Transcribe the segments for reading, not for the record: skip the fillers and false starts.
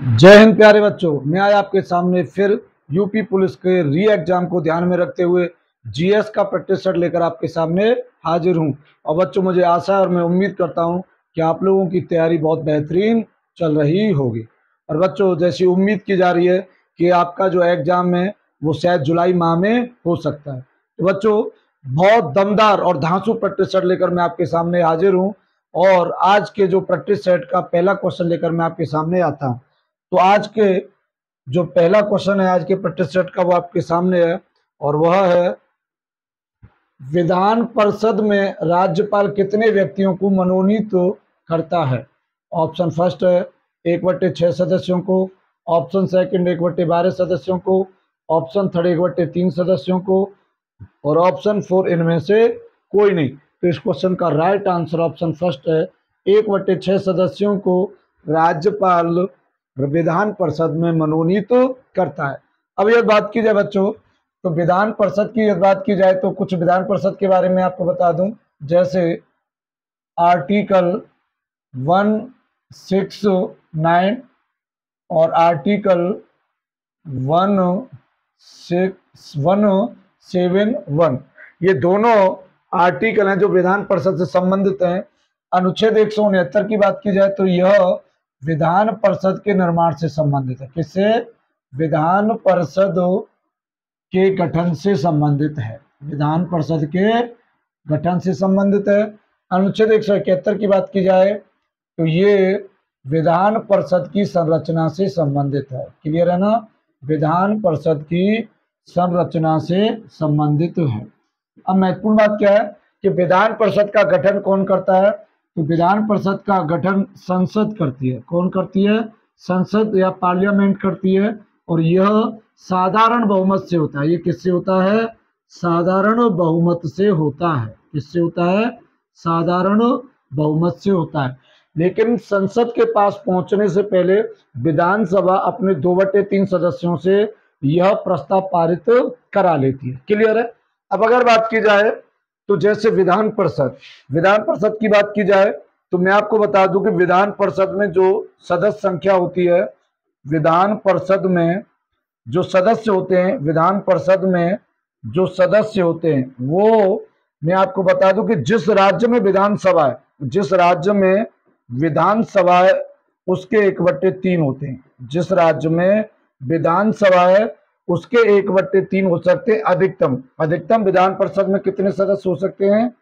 जय हिंद प्यारे बच्चों, मैं आज आपके सामने फिर यूपी पुलिस के री एग्जाम को ध्यान में रखते हुए जीएस का प्रैक्टिस सेट लेकर आपके सामने हाजिर हूं। और बच्चों, मुझे आशा और मैं उम्मीद करता हूं कि आप लोगों की तैयारी बहुत बेहतरीन चल रही होगी। और बच्चों, जैसी उम्मीद की जा रही है कि आपका जो एग्जाम है वो शायद जुलाई माह में हो सकता है। तो बच्चों, बहुत दमदार और धांसू प्रैक्टिस सेट लेकर मैं आपके सामने हाजिर हूँ। और आज के जो प्रैक्टिस सेट का पहला क्वेश्चन लेकर मैं आपके सामने आता हूँ। तो आज के जो पहला क्वेश्चन है आज के प्रैक्टिस सेट का वो आपके सामने है, और वह है विधान परिषद में राज्यपाल कितने व्यक्तियों को मनोनीत करता है। ऑप्शन फर्स्ट है 1/6 सदस्यों को, ऑप्शन सेकंड 1/12 सदस्यों को, ऑप्शन थर्ड 1/3 सदस्यों को, और ऑप्शन फोर इनमें से कोई नहीं। तो इस क्वेश्चन का राइट आंसर ऑप्शन फर्स्ट है 1/6 सदस्यों को राज्यपाल विधान परिषद में मनोनीत करता है। अब यह बात की जाए बच्चों, तो विधान परिषद की यदि बात की जाए तो कुछ विधान परिषद के बारे में आपको बता दूं। जैसे आर्टिकल 169 और आर्टिकल 171, ये दोनों आर्टिकल हैं जो विधान परिषद से संबंधित हैं। अनुच्छेद 169 की बात की जाए तो यह विधान परिषद के निर्माण से संबंधित है। किससे? विधान परिषद के गठन से संबंधित है। विधान परिषद के गठन से संबंधित है। अनुच्छेद 171 की बात की जाए तो ये विधान परिषद की संरचना से संबंधित है। क्लियर है ना? विधान परिषद की संरचना से संबंधित है। अब महत्वपूर्ण बात क्या है कि विधान परिषद का गठन कौन करता है? तो विधान परिषद का गठन संसद करती है। कौन करती है? संसद या पार्लियामेंट करती है। और यह साधारण बहुमत से होता है। ये किससे होता है? साधारण बहुमत से होता है। किससे होता है? साधारण बहुमत से होता है। लेकिन संसद के पास पहुंचने से पहले विधानसभा अपने 2/3 सदस्यों से यह प्रस्ताव पारित करा लेती है। क्लियर है? अब अगर बात की जाए तो जैसे विधान परिषद की बात की जाए तो मैं आपको बता दूं कि विधान परिषद में जो सदस्य संख्या होती है, विधान परिषद में जो सदस्य होते हैं, विधान परिषद में जो सदस्य होते हैं वो मैं आपको बता दूं कि जिस राज्य में विधानसभा है, जिस राज्य में विधानसभा है उसके 1/3 होते हैं। जिस राज्य में विधानसभा है उसके 1/3 हो सकते हैं। अधिकतम विधान परिषद में कितने सदस्य हो सकते हैं?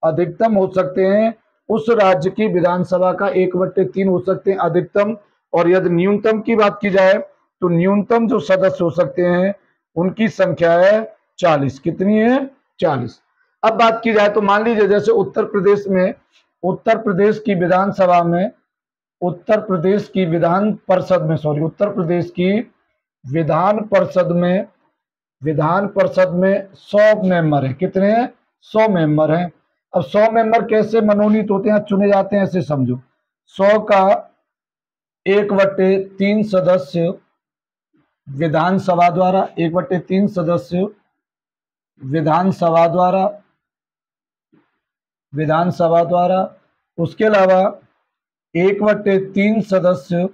अधिकतम हो सकते हैं उस राज्य की विधानसभा का 1/3 हो सकते हैं अधिकतम। और यदि न्यूनतम की बात की जाए तो न्यूनतम जो सदस्य हो सकते हैं उनकी संख्या है 40। कितनी है? 40। अब बात की जाए तो मान लीजिए जैसे उत्तर प्रदेश की विधानसभा में, उत्तर प्रदेश की विधान परिषद में 100 मेंबर हैं। कितने हैं? 100 मेंबर हैं। अब 100 मेंबर कैसे मनोनीत होते हैं, चुने जाते हैं, ऐसे समझो। 100 का 1/3 सदस्य विधानसभा द्वारा, 1/3 सदस्य विधानसभा द्वारा, उसके अलावा 1/3 सदस्य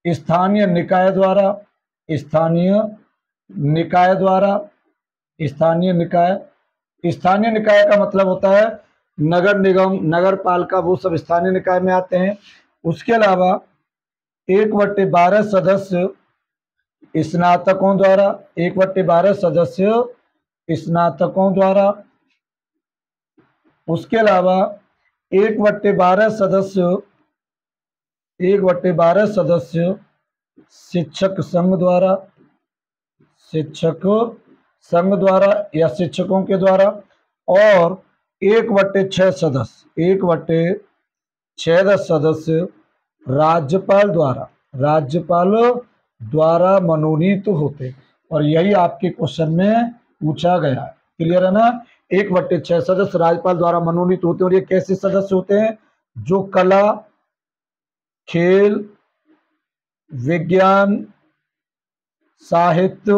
स्थानीय निकाय द्वारा, स्थानीय निकाय का मतलब होता है नगर निगम, नगर पालिका, वो सब स्थानीय निकाय में आते हैं। उसके अलावा 1/12 सदस्य स्नातकों द्वारा, 1/12 सदस्य स्नातकों द्वारा। उसके अलावा 1/12 सदस्य शिक्षक संघ द्वारा या शिक्षकों के द्वारा। और 1/6 सदस्य राज्यपाल द्वारा मनोनीत होते। और यही आपके क्वेश्चन में पूछा गया है। क्लियर है ना? 1/6 सदस्य राज्यपाल द्वारा मनोनीत होते हैं। और ये कैसे सदस्य होते हैं? जो कला, खेल, विज्ञान, साहित्य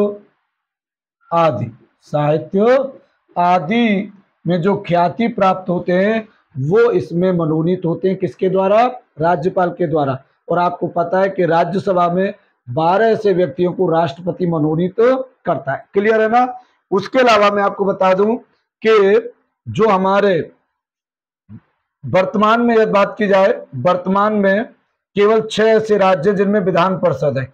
आदि में जो ख्याति प्राप्त होते हैं वो इसमें मनोनीत होते हैं। किसके द्वारा? राज्यपाल के द्वारा। और आपको पता है कि राज्यसभा में 12 ऐसे व्यक्तियों को राष्ट्रपति मनोनीत करता है। क्लियर है ना? उसके अलावा मैं आपको बता दूं कि जो हमारे वर्तमान में यदि बात की जाए, वर्तमान में केवल 6 ऐसे राज्य जिनमें विधान परिषद है।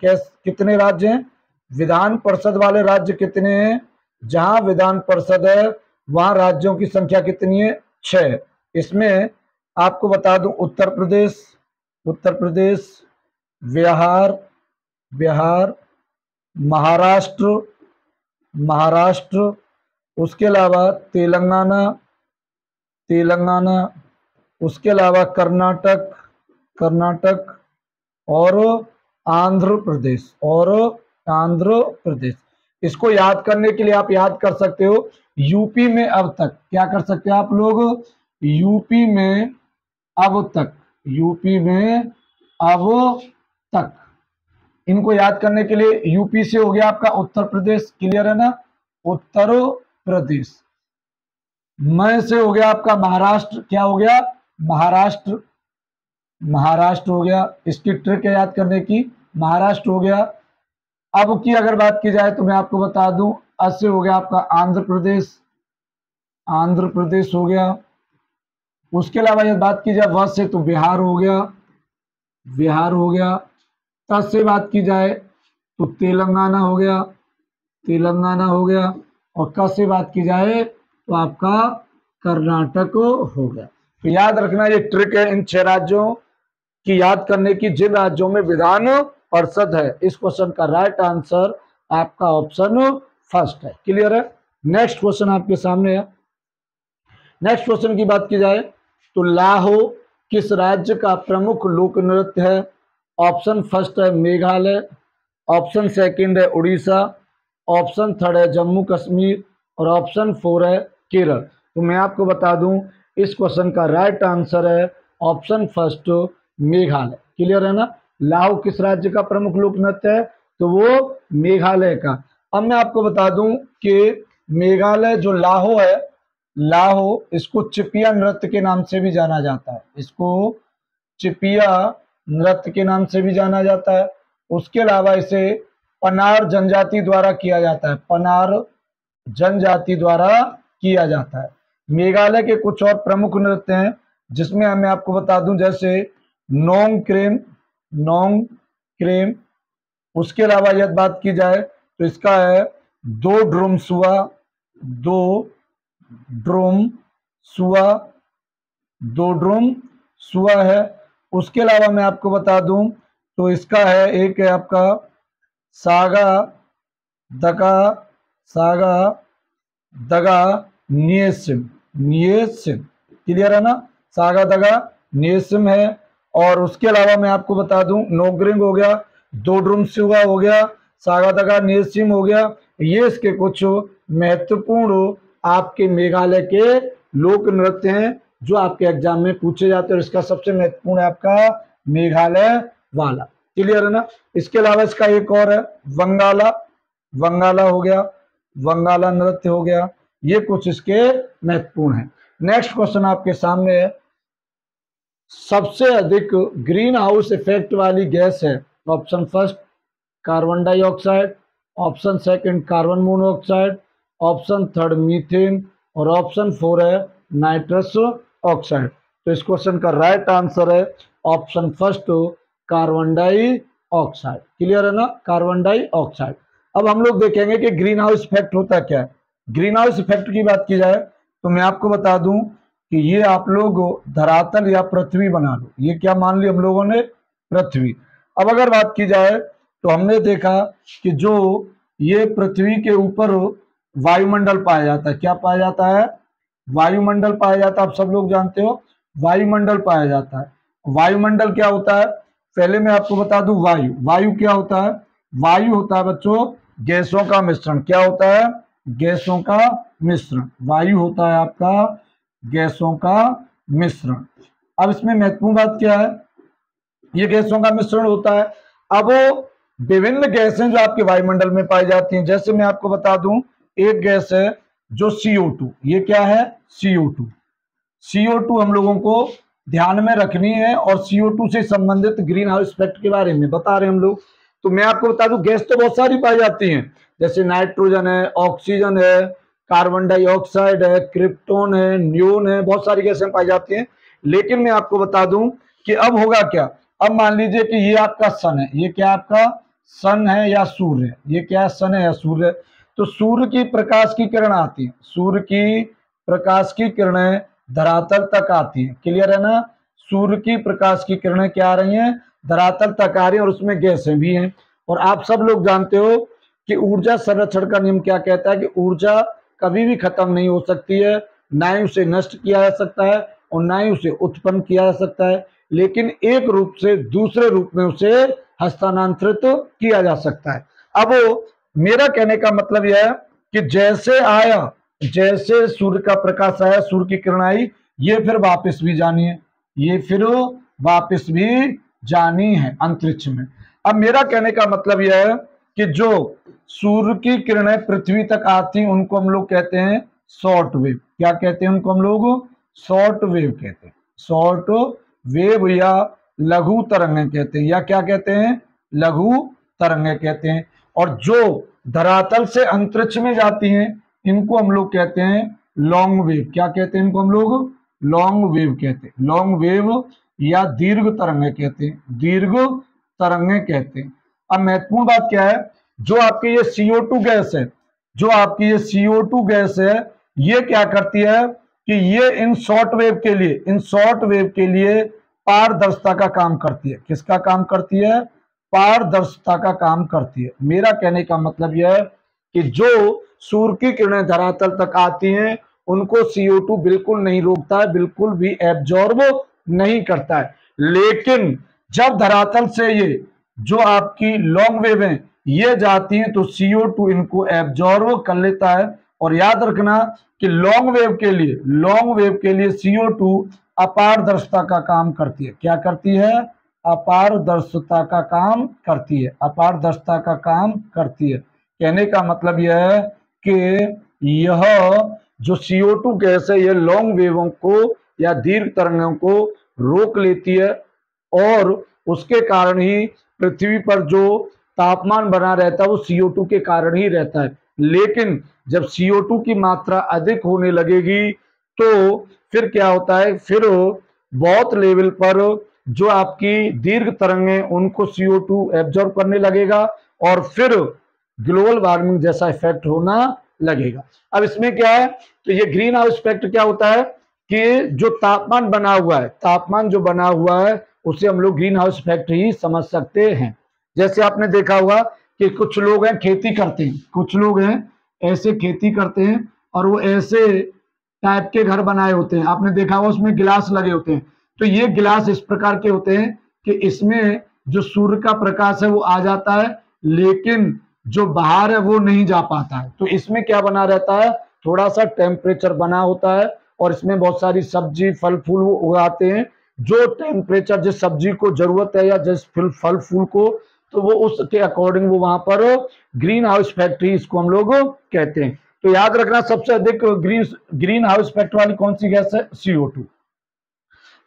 कितने राज्य हैं? विधान परिषद वाले राज्य कितने हैं? जहां विधान परिषद है वहां राज्यों की संख्या कितनी है? 6। इसमें आपको बता दूं उत्तर प्रदेश, बिहार, महाराष्ट्र, उसके अलावा तेलंगाना, उसके अलावा कर्नाटक और आंध्र प्रदेश। इसको याद करने के लिए आप याद कर सकते हो, यूपी में अब तक क्या कर सकते हो आप लोग? यूपी में अब तक इनको याद करने के लिए यूपी से हो गया आपका उत्तर प्रदेश। क्लियर है ना? उत्तर प्रदेश। मैं से हो गया आपका महाराष्ट्र। क्या हो गया? महाराष्ट्र हो गया। इसकी ट्रिक है याद करने की, महाराष्ट्र हो गया। अब की अगर बात की जाए तो मैं आपको बता दूं, अ से हो गया आपका आंध्र प्रदेश हो गया। उसके अलावा यदि बात की जाए व से तो बिहार हो गया। त से बात की जाए तो तेलंगाना हो गया। और क से बात की जाए तो आपका कर्नाटक हो गया। तो याद रखना ये ट्रिक है इन 6 राज्यों की याद करने की, जिन राज्यों में विधान परिषद है। इस क्वेश्चन का राइट आंसर आपका ऑप्शन फर्स्ट है। क्लियर है? नेक्स्ट क्वेश्चन आपके सामने है। नेक्स्ट क्वेश्चन की बात की जाए तो लाहो किस राज्य का प्रमुख लोक नृत्य है? ऑप्शन फर्स्ट है मेघालय, ऑप्शन सेकंड है उड़ीसा, ऑप्शन थर्ड है जम्मू कश्मीर और ऑप्शन 4 है केरल। तो मैं आपको बता दूं इस क्वेश्चन का राइट आंसर है ऑप्शन फर्स्ट मेघालय। क्लियर है ना? लाहो किस राज्य का प्रमुख लोक नृत्य है? तो वो मेघालय का। अब मैं आपको बता दूं कि मेघालय जो लाहो है, लाहो इसको चिपिया नृत्य के नाम से भी जाना जाता है। इसको चिपिया नृत्य के नाम से भी जाना जाता है। उसके अलावा इसे पनार जनजाति द्वारा किया जाता है। पनार जनजाति द्वारा किया जाता है। मेघालय के कुछ और प्रमुख नृत्य हैं जिसमें मैं आपको बता दूं, जैसे नोंग क्रेम। उसके अलावा यदि बात की जाए तो इसका है दो ड्रुम सुआ है। उसके अलावा मैं आपको बता दूं तो इसका है एक है आपका सागा दगा नियसिम। क्लियर है ना? सागा दगा नियसिम है। और उसके अलावा मैं आपको बता दूं नोग्रिंग हो गया, दो ड्रुम सुआ हो गया, सागा दगा नियसिम हो गया। ये इसके कुछ महत्वपूर्ण आपके मेघालय के लोक नृत्य हैं जो आपके एग्जाम में पूछे जाते हैं। और इसका सबसे महत्वपूर्ण है आपका मेघालय वाला। क्लियर है ना? इसके अलावा इसका एक और है वंगाला हो गया, वंगाला नृत्य हो गया। ये कुछ इसके महत्वपूर्ण है। नेक्स्ट क्वेश्चन आपके सामने है, सबसे अधिक ग्रीन हाउस इफेक्ट वाली गैस है? Option first carbon dioxide, option second carbon monoxide, option third methane और ऑप्शन 4 है नाइट्रस ऑक्साइड। तो इस क्वेश्चन का राइट आंसर है option first carbon dioxide. Clear है ना? Carbon dioxide. अब हम लोग देखेंगे कि ग्रीन हाउस इफेक्ट होता क्या है। ग्रीन हाउस इफेक्ट की बात की जाए तो मैं आपको बता दूं कि ये आप लोग धरातल या पृथ्वी बना लो। ये क्या मान ली हम लोगों ने? पृथ्वी। अब अगर बात की जाए तो हमने देखा कि जो ये पृथ्वी के ऊपर वायुमंडल पाया जाता है। क्या पाया जाता है? वायुमंडल पाया जाता है। आप सब लोग जानते हो वायुमंडल पाया जाता है। वायुमंडल क्या होता है? पहले मैं आपको बता दूं वायु क्या होता है? वायु होता है बच्चों गैसों का मिश्रण। क्या होता है? गैसों का मिश्रण। वायु होता है आपका गैसों का मिश्रण। अब इसमें महत्वपूर्ण बात क्या है? ये गैसों का मिश्रण होता है। अब विभिन्न गैसें जो आपके वायुमंडल में पाई जाती हैं, जैसे मैं आपको बता दूं एक गैस है जो CO2। ये क्या है? CO2। CO2 हम लोगों को ध्यान में रखनी है और CO2 से संबंधित ग्रीन हाउस इफेक्ट के बारे में बता रहे हैं हम लोग। तो मैं आपको बता दूं, गैस तो बहुत सारी पाई जाती हैं, जैसे नाइट्रोजन है, ऑक्सीजन है, कार्बन डाइऑक्साइड है, क्रिप्टोन है, न्यून है, बहुत सारी गैसें पाई जाती हैं। लेकिन मैं आपको बता दूं कि अब होगा क्या, अब मान लीजिए कि ये आपका सन है, ये क्या आपका सन है या सूर्य है, ये क्या सन है या सूर्य है। तो सूर्य की प्रकाश की किरण आती है, सूर्य की प्रकाश की किरणें धरातल तक आती है, क्लियर है ना। सूर्य की प्रकाश की किरणें क्या आ रही हैं, धरातल तक आ रही है, और उसमें गैसें भी हैं। और आप सब लोग जानते हो कि ऊर्जा संरक्षण का नियम क्या कहता है कि ऊर्जा कभी भी खत्म नहीं हो सकती है, ना ही उसे नष्ट किया जा सकता है और ना ही उसे उत्पन्न किया जा सकता है, लेकिन एक रूप से दूसरे रूप में उसे हस्तांतरित किया जा सकता है। अब मेरा कहने का मतलब यह है कि जैसे आया, जैसे सूर्य का प्रकाश आया, सूर्य की किरण आई, ये फिर वापस भी जानी है, ये फिर वापस भी जानी है अंतरिक्ष में। अब मेरा कहने का मतलब यह है कि जो सूर्य की किरणें पृथ्वी तक आती हैं उनको हम लोग कहते हैं शॉर्ट वेव। क्या कहते हैं उनको हम लोग? शॉर्ट वेव कहते हैं, शॉर्ट वेव या लघु तरंगें कहते हैं, या क्या कहते हैं? लघु तरंगें कहते हैं। और जो धरातल से अंतरिक्ष में जाती हैं इनको हम लोग कहते हैं लॉन्ग वेव। क्या कहते हैं इनको हम लोग? लॉन्ग वेव कहते हैं, लॉन्ग वेव या दीर्घ तरंगें कहते हैं, दीर्घ तरंगें कहते हैं। अब महत्वपूर्ण बात क्या है, जो आपकी ये CO2 गैस है, जो आपकी ये CO2 गैस है, ये क्या करती है कि ये इन शॉर्ट वेव के लिए, इन शॉर्ट वेव के लिए पारदर्शिता का काम करती है। किसका काम करती है? पारदर्शिता का काम करती है। मेरा कहने का मतलब यह है कि जो सूर्य की किरणें धरातल तक आती हैं उनको CO2 बिल्कुल नहीं रोकता है, बिल्कुल भी एब्जॉर्ब नहीं करता है। लेकिन जब धरातल से ये जो आपकी लॉन्ग वेव है ये जाती हैं तो CO2 इनको एब्जॉर्ब कर लेता है। और याद रखना कि लॉन्ग वेव के लिए, लॉन्ग वेव के लिए CO2 अपारदर्शिता का काम करती है। क्या करती है? अपारदर्शिता का काम करती है, अपारदर्शिता का काम करती है। कहने का मतलब यह है कि यह जो CO2 गैस है ये लॉन्ग वेवों को या दीर्घ तरंगों को रोक लेती है, और उसके कारण ही पृथ्वी पर जो तापमान बना रहता है वो CO2 के कारण ही रहता है। लेकिन जब CO2 की मात्रा अधिक होने लगेगी तो फिर क्या होता है, फिर बहुत लेवल पर जो आपकी दीर्घ तरंगें उनको CO2 एब्जॉर्ब करने लगेगा और फिर ग्लोबल वार्मिंग जैसा इफेक्ट होना लगेगा। अब इसमें क्या है, तो ये ग्रीन हाउस इफेक्ट क्या होता है कि जो तापमान बना हुआ है, तापमान जो बना हुआ है उसे हम लोग ग्रीन हाउस इफेक्ट ही समझ सकते हैं। जैसे आपने देखा होगा कि कुछ लोग हैं खेती करते हैं, कुछ लोग हैं ऐसे खेती करते हैं और वो ऐसे टाइप के घर बनाए होते हैं, आपने देखा होगा उसमें गिलास लगे होते हैं। तो ये गिलास इस प्रकार के होते हैं कि इसमें जो सूर्य का प्रकाश है वो आ जाता है लेकिन जो बाहर है वो नहीं जा पाता है। तो इसमें क्या बना रहता है, थोड़ा सा टेम्परेचर बना होता है और इसमें बहुत सारी सब्जी फल फूल वो उगाते हैं। जो टेम्परेचर जिस सब्जी को जरूरत है या जिस फल फूल को, तो वो उसके अकॉर्डिंग वो वहां पर ग्रीन हाउस फैक्ट्री इसको हम लोग कहते हैं। तो याद रखना सबसे अधिक ग्रीन हाउस इफेक्ट वाली कौन सी गैस है? CO2।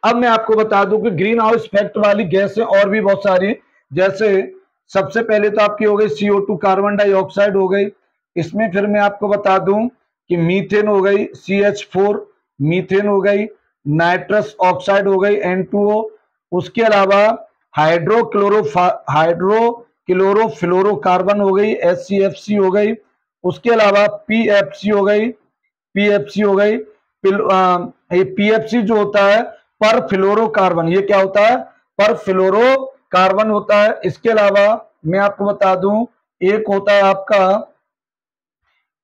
अब मैं आपको बता दूं कि ग्रीन हाउस इफेक्ट वाली गैसें और भी बहुत सारी, जैसे सबसे पहले तो आपकी हो गई CO2 कार्बन डाइऑक्साइड हो गई। इसमें फिर मैं आपको बता दूं कि मीथेन हो गई CH4, मीथेन हो गई, नाइट्रस ऑक्साइड हो गई N2O, उसके अलावा हाइड्रोक्लोरोफ्लोरोकार्बन हो गई HCFC हो गई, उसके अलावा PFC हो गई, PFC हो गई। PFC जो होता है पर फ्लोरोकार्बन, ये क्या होता है? पर फ्लोरोकार्बन होता है। इसके अलावा मैं आपको बता दूं एक होता है आपका,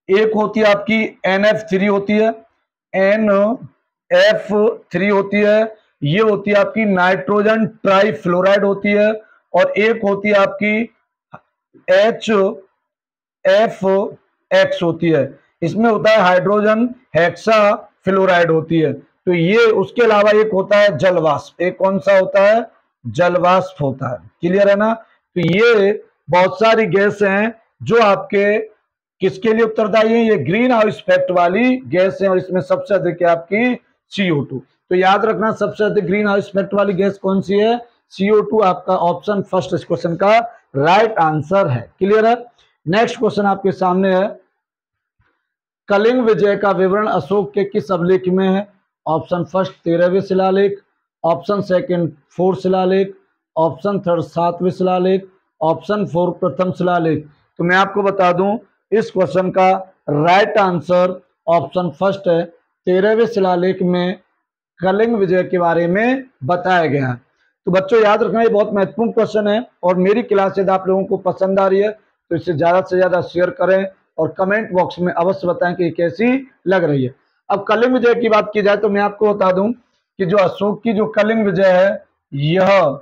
एक होती है आपकी NF3 होती है, NF3 होती है, ये होती है आपकी नाइट्रोजन ट्राइफ्लोराइड होती है, और एक होती है आपकी HFX होती है, इसमें होता है हाइड्रोजन हेक्सा फ्लोराइड होती है। तो ये, उसके अलावा एक होता है जलवाष्प, एक कौन सा होता है? जलवाष्प होता है, क्लियर है ना। तो ये बहुत सारी गैस हैं जो आपके किसके लिए उत्तरदायी है? ये ग्रीन हाउस इफेक्ट वाली गैस है, और इसमें सबसे अधिक आपकी CO2। तो याद रखना सबसे अधिक ग्रीन हाउस इफेक्ट वाली गैस कौन सी है? CO2 आपका ऑप्शन फर्स्ट इस क्वेश्चन का राइट आंसर है। क्लियर है? नेक्स्ट क्वेश्चन आपके सामने है, कलिंग विजय का विवरण अशोक के किस अभिलेख में है? ऑप्शन फर्स्ट 13वें शिलालेख, ऑप्शन सेकंड 4 शिलालेख, ऑप्शन थर्ड 7वें शिलालेख, ऑप्शन 4 प्रथम शिलालेख। तो मैं आपको बता दूं इस क्वेश्चन का राइट आंसर ऑप्शन फर्स्ट है, 13वें शिलालेख में कलिंग विजय के बारे में बताया गया है। तो बच्चों याद रखना ये बहुत महत्वपूर्ण क्वेश्चन है, और मेरी क्लास यदि आप लोगों को पसंद आ रही है तो इसे ज्यादा से ज्यादा शेयर करें और कमेंट बॉक्स में अवश्य बताएं कि कैसी लग रही है। अब कलिंग विजय की बात की जाए तो मैं आपको बता दूं कि जो अशोक की जो कलिंग विजय है यह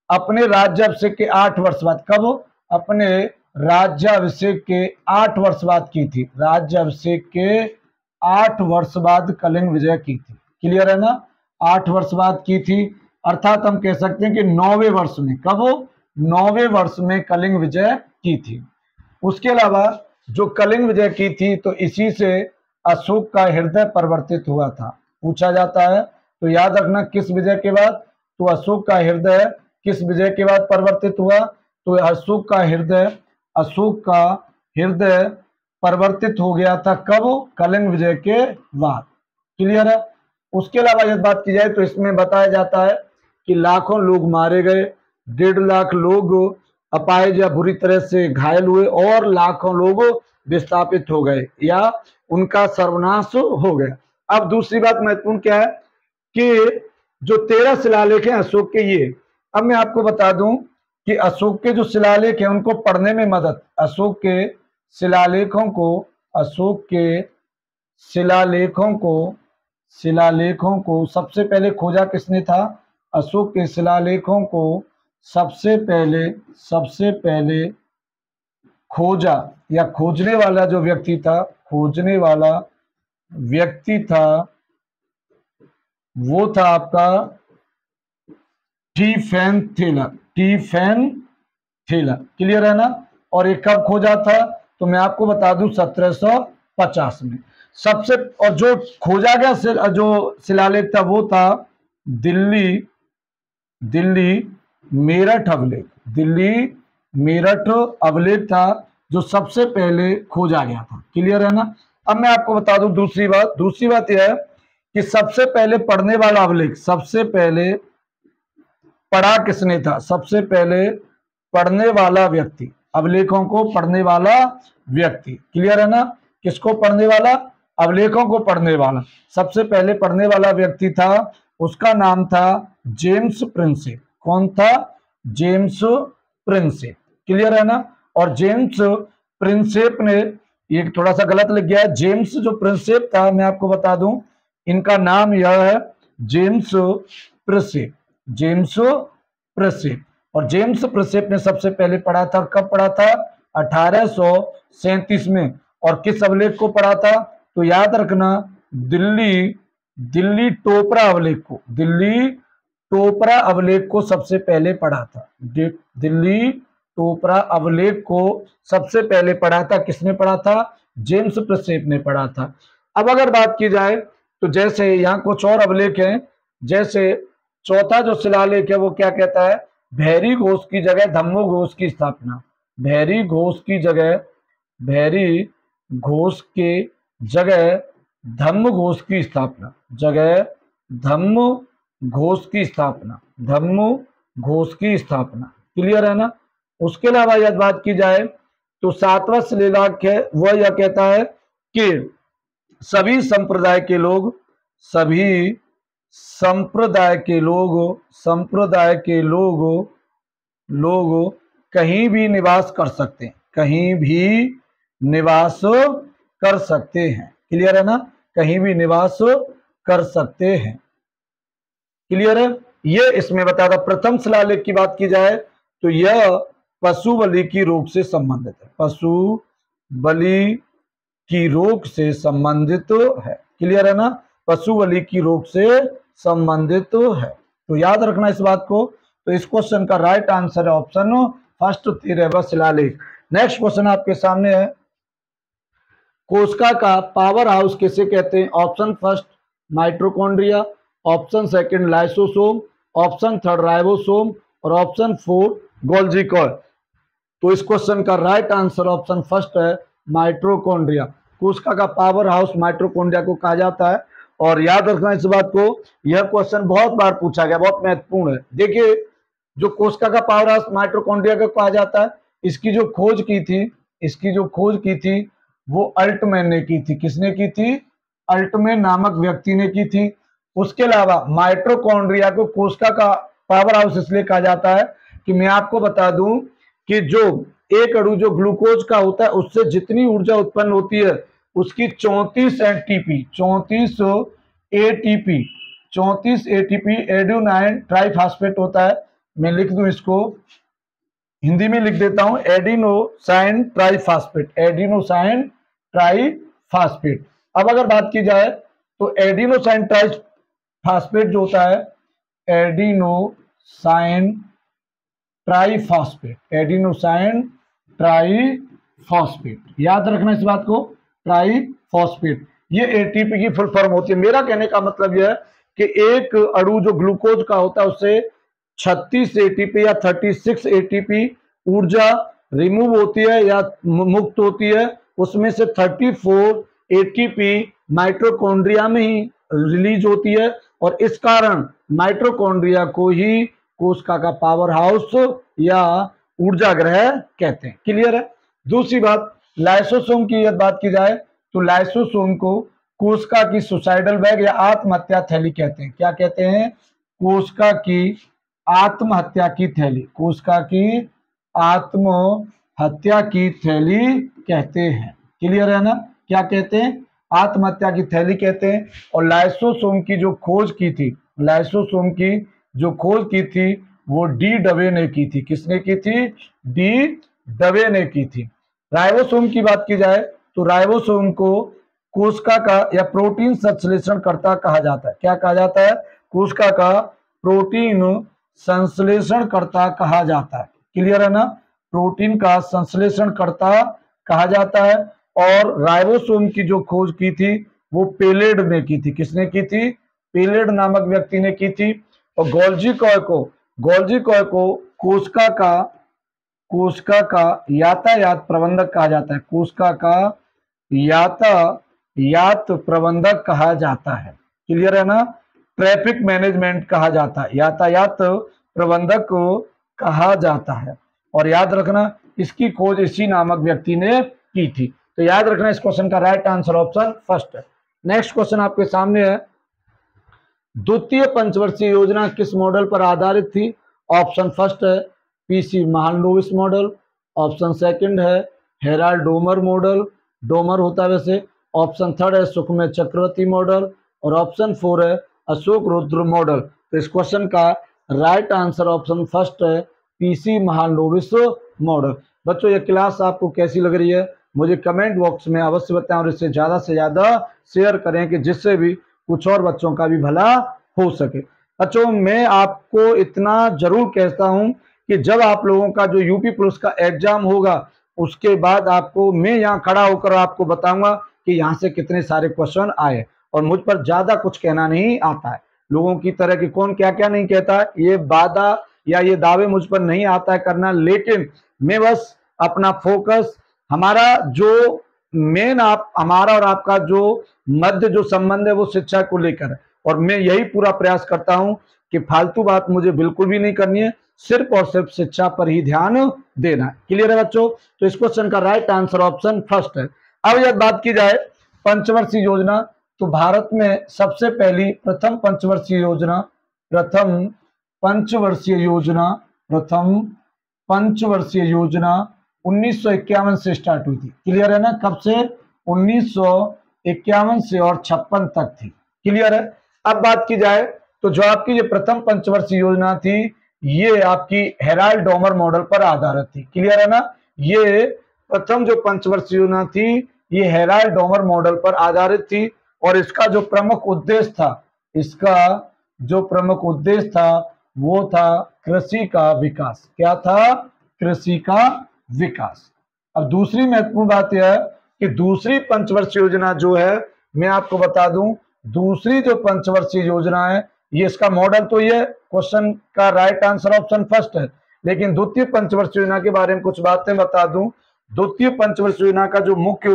अपने राज्याभिषेक के 8 वर्ष बाद, कब? अपने राज्याभिषेक के 8 वर्ष बाद की थी। राज्याभिषेक के 8 वर्ष बाद कलिंग विजय की थी। क्लियर है ना? 8 वर्ष बाद की थी, अर्थात हम कह सकते हैं कि 9वें वर्ष में, कब? 9वें वर्ष में कलिंग विजय की थी। उसके अलावा जो कलिंग विजय की थी तो इसी से अशोक का हृदय परिवर्तित हुआ था, पूछा जाता है। तो याद रखना किस विजय के बाद? तो अशोक का हृदय किस विजय के बाद परिवर्तित हुआ? तो अशोक का हृदय परिवर्तित हो गया था, कब? कलिंग विजय के बाद। क्लियर है? उसके अलावा यदि बात की जाए तो इसमें बताया जाता है कि लाखों लोग मारे गए, 1.5 लाख लोग अपाहिज या बुरी तरह से घायल हुए, और लाखों लोग विस्थापित हो गए या उनका सर्वनाश हो गया। अब दूसरी बात महत्वपूर्ण क्या है कि जो 13 शिलालेख हैं अशोक के, ये अब मैं आपको बता दूं कि अशोक के जो शिलालेख हैं उनको पढ़ने में मदद, अशोक के शिलालेखों को सबसे पहले खोजा किसने था? अशोक के शिलालेखों को सबसे पहले खोजा या खोजने वाला जो व्यक्ति था, वो था आपका स्टीफेन थेलर। क्लियर है ना? और ये कब खोजा था? तो मैं आपको बता दूं 1750 में। सबसे और जो खोजा गया जो शिलालेख था वो था दिल्ली मेरठ अभिलेख था, जो सबसे पहले खोजा गया था। क्लियर है ना? अब मैं आपको बता दूं दूसरी बात यह है कि सबसे पहले पढ़ने वाला अभिलेख, सबसे पहले पढ़ा किसने था? सबसे पहले पढ़ने वाला व्यक्ति, अभिलेखों को पढ़ने वाला व्यक्ति। क्लियर है ना? किसको पढ़ने वाला? अभिलेखों को पढ़ने वाला। सबसे पहले पढ़ने वाला व्यक्ति था, उसका नाम था जेम्स प्रिंसेप। कौन था? James Prinsep. क्लियर है ना? और जेम्स प्रिंसेप ने, ये थोड़ा सा गलत लिख गया है, जेम्स जो प्रिंसेप था, मैं आपको बता दूं इनका नाम यह है जेम्स प्रिंसेप। और जेम्स प्रिंसेप ने सबसे पहले पढ़ा था, कब पढ़ा था? 1837 में। और किस अभिलेख को पढ़ा था? तो याद रखना दिल्ली टोपरा अभिलेख को सबसे पहले पढ़ा था। दिल्ली टोपरा अभिलेख को सबसे पहले पढ़ा था, किसने पढ़ा था? जेम्स प्रिंसेप ने पढ़ा था। अब अगर बात की जाए तो जैसे यहाँ कुछ और अभिलेख हैं, जैसे चौथा जो शिलालेख है वो क्या कहता है? भैरी घोष की जगह धम्मो घोष की स्थापना। भैरी घोष की जगह धम्म घोष की स्थापना। क्लियर है ना? उसके अलावा यदि बात की जाए तो 7वां शिलालेख है, वह यह कहता है कि सभी संप्रदाय के लोग कहीं भी निवास कर सकते हैं। क्लियर है ना? कहीं भी निवास कर सकते हैं। क्लियर है? ये इसमें बताता। प्रथम शिलालेख की बात की जाए तो यह पशु बलि की रोक से संबंधित है। पशु बलि की रोक से संबंधित है। क्लियर है ना? पशु बलि की रोक से संबंधित है। तो याद रखना इस बात को। तो इस क्वेश्चन का राइट आंसर है ऑप्शन फर्स्ट 13वां शिलालेख। नेक्स्ट क्वेश्चन आपके सामने है, कोस्का का पावर हाउस किसे कहते हैं? Option first mitochondria, option second lysosome, option third ribosome और ऑप्शन फोर गोल्जी कॉइल। तो इस क्वेश्चन का राइट आंसर ऑप्शन फर्स्ट है माइटोकॉन्ड्रिया। कोशिका का पावर हाउस माइटोकॉन्ड्रिया को कहा जाता है। और याद रखना इस बात को, यह क्वेश्चन बहुत बार पूछा गया, बहुत महत्वपूर्ण है। देखिए, जो कोशिका का पावर हाउस माइटोकॉन्ड्रिया को कहा जाता है, इसकी जो खोज की थी वो अल्टमैन ने की थी। किसने की थी? अल्टमैन नामक व्यक्ति ने की थी। उसके अलावा माइटोकॉन्ड्रिया को कोशिका का पावर हाउस इसलिए कहा जाता है कि मैं आपको बता दूं कि जो एक अणु जो ग्लूकोज का होता है उससे जितनी ऊर्जा उत्पन्न होती है उसकी 34 एटीपी एड्यूनाइन ट्राइफॉस्फेट होता है। मैं लिख दूं इसको, हिंदी में लिख देता हूं, एडिनोसाइन ट्राइफॉस्फेट। अब अगर बात की जाए तो एडिनोसाइन ट्राइफॉस्फेट जो होता है, एडिनोसाइन ट्राइफॉस्फेट, याद रखना इस बात को, ट्राइफॉस्फेट, ये एटीपी की फुल फॉर्म होती है। मेरा कहने का मतलब यह है कि एक अणु जो ग्लूकोज का होता है उससे 36 एटीपी या 36 एटीपी ऊर्जा रिमूव होती है या मुक्त होती है। उसमें से 34 एटीपी माइटोकॉन्ड्रिया में ही रिलीज होती है और इस कारण माइटोकॉन्ड्रिया को ही कोशिका का पावर हाउस या ऊर्जा ग्रह कहते हैं। क्लियर है? दूसरी बात, लाइसोसोम की यदि बात की जाए तो लाइसोसोम को कोशिका की सुसाइडल बैग या आत्महत्या थैली कहते हैं। क्या कहते हैं? कोशिका की आत्महत्या की थैली, कोशिका की आत्महत्या की थैली कहते हैं। क्लियर है ना? क्या कहते हैं? आत्महत्या की थैली कहते हैं। और लाइसोसोम की जो खोज की थी, लाइसोसोम की जो खोज की थी वो डी डवे ने की थी। किसने की थी? डी डवे ने की थी। राइबोसोम की बात की जाए तो राइबोसोम को कोशिका का या प्रोटीन संश्लेषणकर्ता कहा जाता है। क्या कहा जाता है? कोशिका का प्रोटीन संश्लेषणकर्ता कहा जाता है। क्लियर है ना? प्रोटीन का संश्लेषणकर्ता कहा जाता है। और राइबोसोम की जो खोज की थी वो पेलेड ने की थी। किसने की थी? पेलेड नामक व्यक्ति ने की थी। और गोल्जी कॉय को कोशिका का यातायात प्रबंधक कहा जाता है। कोशिका का यातायात प्रबंधक कहा जाता है। क्लियर है ना? ट्रैफिक मैनेजमेंट कहा जाता है, यातायात प्रबंधक को कहा जाता है। और याद रखना, इसकी खोज इसी नामक व्यक्ति ने की थी। तो याद रखना, इस क्वेश्चन का राइट आंसर ऑप्शन फर्स्ट है। नेक्स्ट क्वेश्चन आपके सामने है, द्वितीय पंचवर्षीय योजना किस मॉडल पर आधारित थी? ऑप्शन फर्स्ट है PC Mahalanobis model, option second है हेराल्ड डोमर मॉडल, डोमर होता है वैसे, ऑप्शन थर्ड है सुखमय चक्रवर्ती मॉडल और ऑप्शन फोर है अशोक रुद्र मॉडल। तो इस क्वेश्चन का राइट आंसर ऑप्शन फर्स्ट है पीसी महालनोबिस मॉडल। बच्चों, ये क्लास आपको कैसी लग रही है मुझे कमेंट बॉक्स में अवश्य बताएं और इसे ज़्यादा से ज़्यादा शेयर करें कि जिससे भी कुछ और बच्चों का भी भला हो सके। बच्चों, मैं आपको इतना जरूर कहता हूं कि जब आप लोगों का जो यूपी पुलिस का एग्जाम होगा उसके बाद आपको मैं यहाँ खड़ा होकर आपको बताऊंगा कि यहाँ से कितने सारे क्वेश्चन आए। और मुझ पर ज्यादा कुछ कहना नहीं आता है, लोगों की तरह कि कौन क्या क्या नहीं कहता है, ये वादा या ये दावे मुझ पर नहीं आता है करना। लेकिन मैं बस अपना फोकस, हमारा जो मेन हमारा और आपका जो मध्य जो संबंध है वो शिक्षा को लेकर है। और मैं यही पूरा प्रयास करता हूं कि फालतू बात मुझे बिल्कुल भी नहीं करनी है, सिर्फ और सिर्फ शिक्षा पर ही ध्यान देना है। क्लियर है बच्चों? तो इस क्वेश्चन का राइट आंसर ऑप्शन फर्स्ट है। अब यदि बात की जाए पंचवर्षीय योजना, तो भारत में सबसे पहली प्रथम पंचवर्षीय योजना 1951 से स्टार्ट हुई थी। क्लियर है ना? कब से? 1951 से और 56 तक थी। क्लियर है? अब बात की जाए तो जो आपकी ये प्रथम पंचवर्षीय योजना थी ये आपकी हेराल्ड डोमर मॉडल पर आधारित थी। क्लियर है ना? ये प्रथम जो पंचवर्षीय योजना थी ये हेराल्ड डोमर मॉडल पर आधारित थी। और इसका जो प्रमुख उद्देश्य था वो था कृषि का विकास। क्या था? कृषि का विकास। अब दूसरी महत्वपूर्ण बात यह है कि दूसरी पंचवर्षीय योजना जो है मैं आपको बता दूं दूसरी जो पंचवर्षीय योजना है, ये इसका मॉडल तो ये क्वेश्चन का राइट आंसर ऑप्शन फर्स्ट है, लेकिन द्वितीय पंचवर्षीय योजना के बारे में कुछ बातें बता दूं। द्वितीय पंचवर्षीय योजना का जो मुख्य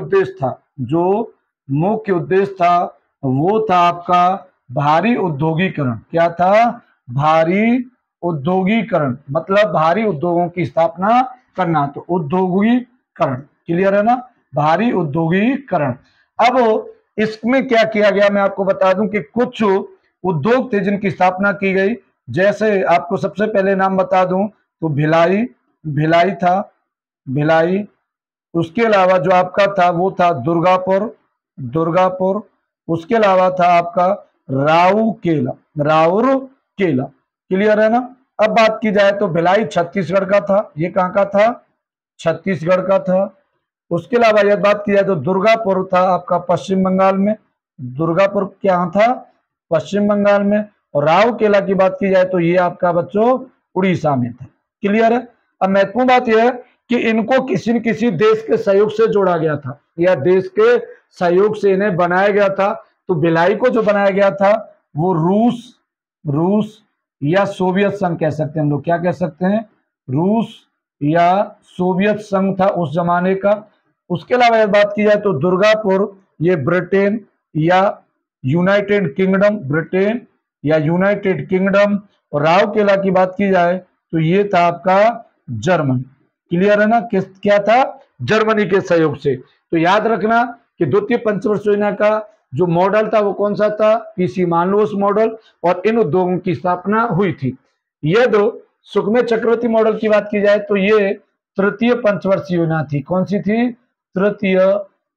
उद्देश्य था, वो था आपका भारी औद्योगिकरण। क्या था? भारी औद्योगिकरण, मतलब भारी उद्योगों की स्थापना करना। तो औद्योगिकरण क्लियर है ना, भारी औद्योगिकरण। अब इसमें क्या किया गया मैं आपको बता दूं कि कुछ उद्योग थे जिनकी स्थापना की गई। जैसे आपको सबसे पहले नाम बता दूं तो भिलाई था, भिलाई। उसके अलावा जो आपका था वो था दुर्गापुर। उसके अलावा था आपका राउरकेला। क्लियर है ना। अब बात की जाए तो भिलाई छत्तीसगढ़ का था। ये कहाँ का था? छत्तीसगढ़ का था। उसके अलावा यदि बात की जाए तो दुर्गापुर था आपका पश्चिम बंगाल में। दुर्गापुर क्या था? पश्चिम बंगाल में। और राउरकेला की बात की जाए तो ये आपका बच्चों उड़ीसा में था। क्लियर है। अब महत्वपूर्ण बात यह है कि इनको किसी न किसी देश के सहयोग से जोड़ा गया था, या देश के सहयोग से इन्हें बनाया गया था। तो भिलाई को जो बनाया गया था वो रूस या सोवियत संघ कह सकते हैं हम लोग। क्या कह सकते हैं? रूस या सोवियत संघ था उस जमाने का। उसके अलावा यदि बात की जाए तो दुर्गापुर ये ब्रिटेन या यूनाइटेड किंगडम। और राउरकेला की बात की जाए तो ये था आपका जर्मनी। क्लियर है ना। क्या था? जर्मनी के सहयोग से। तो याद रखना कि द्वितीय पंचवर्षीय योजना का जो मॉडल था वो कौन सा था? PC Mahalanobis model. और इन उद्योगों की स्थापना हुई थी। यदि सुखमेय चक्रवर्ती मॉडल की बात की जाए तो ये तृतीय पंचवर्षीय योजना थी। कौन सी थी? तृतीय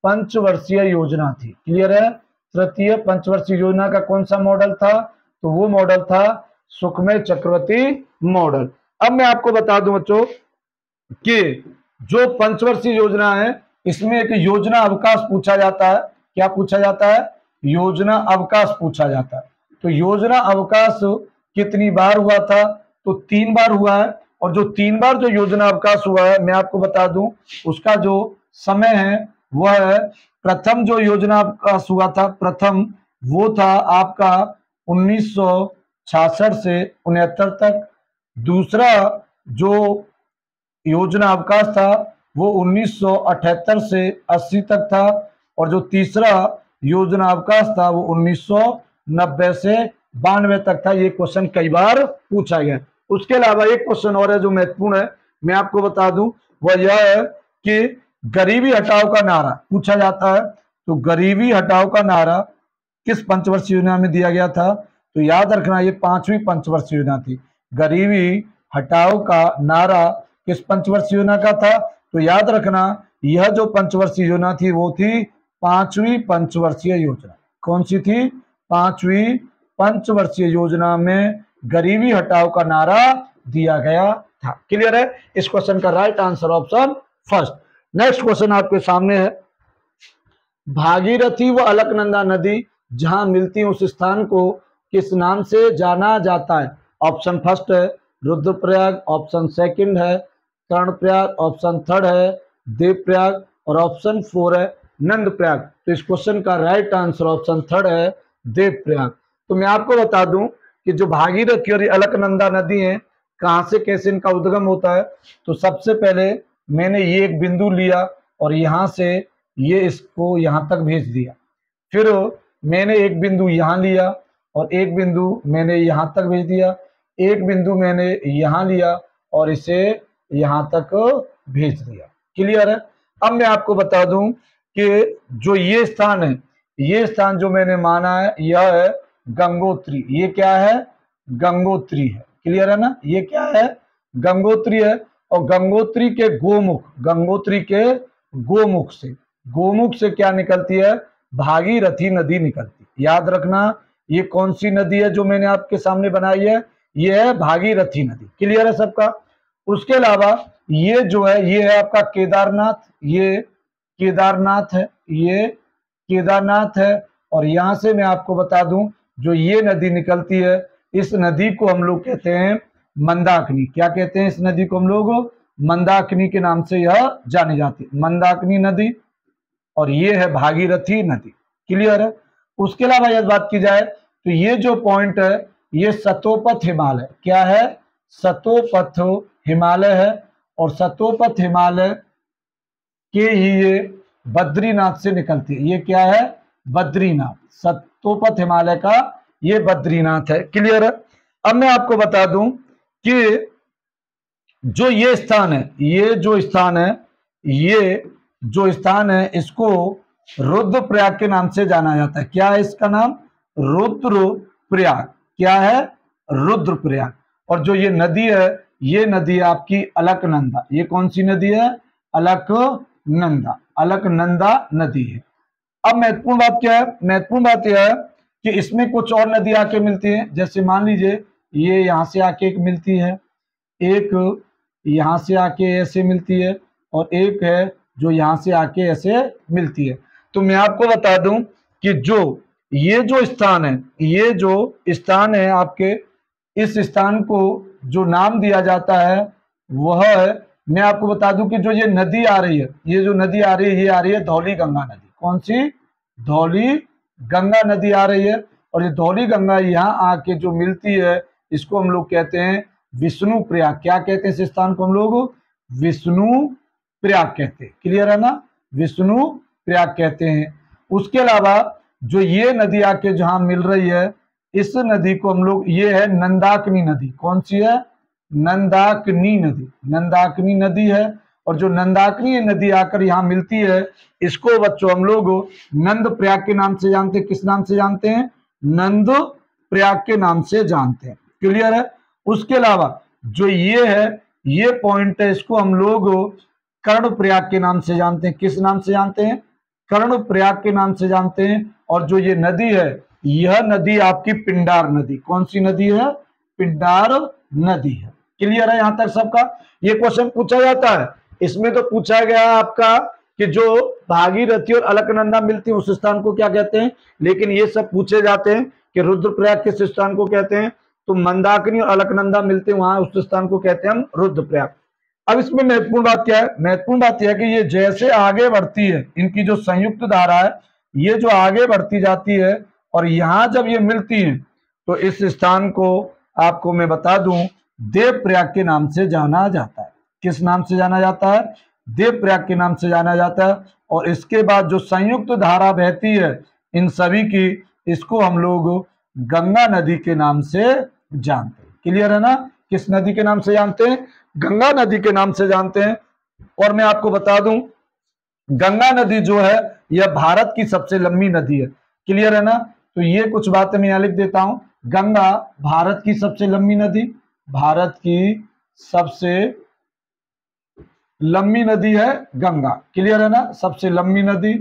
पंचवर्षीय योजना थी। क्लियर है। तृतीय पंचवर्षीय योजना का कौन सा मॉडल था? तो वो मॉडल था सुखमेय चक्रवर्ती मॉडल। अब मैं आपको बता दूं बच्चों कि जो पंचवर्षीय योजना है इसमें एक योजना अवकाश पूछा जाता है। क्या पूछा जाता है? योजना अवकाश पूछा जाता है। तो योजना अवकाश कितनी बार हुआ था? तो 3 बार हुआ है। और जो 3 बार जो योजना अवकाश हुआ है मैं आपको बता दूं उसका जो समय है वह है, प्रथम जो योजना अवकाश हुआ था प्रथम, वो था आपका 1966 से 69 तक। दूसरा जो योजना अवकाश था वो 1978 से 80 तक था। और जो तीसरा योजना अवकाश था वो 1990 से 92 तक था। ये क्वेश्चन कई बार पूछा गया। उसके अलावा एक क्वेश्चन और है जो महत्वपूर्ण है, मैं आपको बता दूं, वह यह है कि गरीबी हटाओ का नारा पूछा जाता है। तो गरीबी हटाओ का नारा किस पंचवर्षीय योजना में दिया गया था? तो याद रखना ये 5वीं पंचवर्षीय योजना थी। गरीबी हटाओ का नारा किस पंचवर्षीय योजना का था? तो याद रखना यह जो पंचवर्षीय योजना थी वो थी 5वीं पंचवर्षीय योजना। कौन सी थी? 5वीं पंचवर्षीय योजना में गरीबी हटाओ का नारा दिया गया था। क्लियर है। इस क्वेश्चन का right answer option first. Next question आपके सामने है, भागीरथी व अलकनंदा नदी जहां मिलती है उस स्थान को किस नाम से जाना जाता है? ऑप्शन फर्स्ट है रुद्रप्रयाग, ऑप्शन सेकंड है कर्णप्रयाग, ऑप्शन थर्ड है देवप्रयाग और ऑप्शन 4 है नंदप्रयाग। तो इस क्वेश्चन का राइट आंसर ऑप्शन थर्ड है देवप्रयाग। तो मैं आपको बता दूं कि जो भागीरथी और अलकनंदा नदी है कहां से कैसे इनका उद्गम होता है। तो सबसे पहले मैंने ये एक बिंदु लिया और यहां से ये इसको यहां तक भेज दिया। फिर मैंने एक बिंदु यहां लिया और एक बिंदु मैंने यहां तक भेज दिया। एक बिंदु मैंने यहां लिया और इसे यहां तक भेज दिया। क्लियर है। अब मैं आपको बता दूं कि जो ये स्थान है, ये स्थान जो मैंने माना है यह है गंगोत्री। ये क्या है? गंगोत्री है। क्लियर है ना। ये क्या है? गंगोत्री है। और गंगोत्री के गोमुख से क्या निकलती है? भागीरथी नदी निकलती है। याद रखना ये कौन सी नदी है जो मैंने आपके सामने बनाई है? ये है भागीरथी नदी। क्लियर है सबका। उसके अलावा ये जो है ये है आपका केदारनाथ। ये केदारनाथ है। और यहां से मैं आपको बता दूं जो ये नदी निकलती है इस नदी को हम लोग कहते हैं मंदाकिनी। क्या कहते हैं इस नदी को? हम लोग मंदाकिनी के नाम से यह जानी जाती है, मंदाकिनी नदी। और ये है भागीरथी नदी। क्लियर है। उसके अलावा यदि बात की जाए तो ये जो पॉइंट है ये सतोपथ हिमालय, क्या है, सतोपथ हिमालय है, और सतोपथ हिमालय के ही ये बद्रीनाथ से निकलती है। ये क्या है, बद्रीनाथ, सतोपथ हिमालय का ये बद्रीनाथ है। क्लियर है। अब मैं आपको बता दूं कि जो ये स्थान है, ये जो स्थान है, ये जो स्थान है इसको रुद्रप्रयाग के नाम से जाना जाता है। क्या है इसका नाम, रुद्रप्रयाग। क्या है, रुद्रप्रयाग। और जो ये नदी है, ये नदी है आपकी अलकनंदा। ये कौन सी नदी है, अलकनंदा, अलकनंदा नदी है। अब महत्वपूर्ण बात क्या है, महत्वपूर्ण बात यह है कि इसमें कुछ और नदी आके मिलती है। जैसे मान लीजिए ये यहां से आके एक मिलती है, एक यहां से आके ऐसे मिलती है, और एक है जो यहां से आके ऐसे मिलती है। तो मैं आपको बता दूं कि ये जो स्थान है, ये जो स्थान है आपके, इस स्थान को जो नाम दिया जाता है वह है, मैं आपको बता दूं कि जो ये नदी आ रही है, ये जो नदी आ रही है, ये आ रही है धौली गंगा नदी। कौन सी, धौली गंगा नदी आ रही है। और ये धौली गंगा यहाँ आके जो मिलती है इसको हम लोग कहते हैं विष्णु प्रयाग। क्या कहते हैं इस स्थान को हम लोग, विष्णु प्रयाग कहते हैं। क्लियर है ना, विष्णु प्रयाग कहते हैं। उसके अलावा जो ये नदी आके जहां मिल रही है, इस नदी को हम लोग, ये है नंदाकिनी नदी। कौन सी है, नंदाकिनी नदी, नंदाकिनी नदी है। और जो नंदाकिनी नदी आकर यहाँ मिलती है, इसको बच्चों हम लोग नंद प्रयाग के नाम से जानते हैं। किस नाम से जानते हैं, नंद प्रयाग के नाम से जानते हैं। क्लियर है। उसके अलावा जो ये है, ये पॉइंट है, इसको हम लोग कर्ण प्रयाग के नाम से जानते हैं। किस नाम से जानते हैं, कर्ण प्रयाग के नाम से जानते हैं। और जो ये नदी है, यह नदी आपकी पिंडार नदी, कौन सी नदी है, पिंडार नदी है। क्लियर है यहां तक सबका। ये क्वेश्चन पूछा जाता है, इसमें तो पूछा गया आपका कि जो भागीरथी और अलकनंदा मिलती है उस स्थान को क्या कहते हैं, लेकिन ये सब पूछे जाते हैं कि रुद्रप्रयाग किस स्थान को कहते हैं, तो मंदाकिनी और अलकनंदा मिलते हैं वहां, उस स्थान को कहते हैं हम रुद्रप्रयाग। अब इसमें महत्वपूर्ण बात क्या है, महत्वपूर्ण बात यह है कि ये जैसे आगे बढ़ती है, इनकी जो संयुक्त धारा है ये जो आगे बढ़ती जाती है, और यहां जब ये मिलती है तो इस स्थान को आपको मैं बता दूं देवप्रयाग के नाम से जाना जाता है। किस नाम से जाना जाता है, देवप्रयाग के नाम से जाना जाता है। और इसके बाद जो संयुक्त धारा बहती है इन सभी की, इसको हम लोग गंगा नदी के नाम से जानते हैं। क्लियर है ना, किस नदी के नाम से जानते हैं, गंगा नदी के नाम से जानते हैं। और मैं आपको बता दूं गंगा नदी जो है यह भारत की सबसे लंबी नदी है। क्लियर है ना, तो ये कुछ बातें मैं यहां लिख देता हूं। गंगा भारत की सबसे लंबी नदी, भारत की सबसे लंबी नदी है गंगा। क्लियर है ना, सबसे लंबी नदी।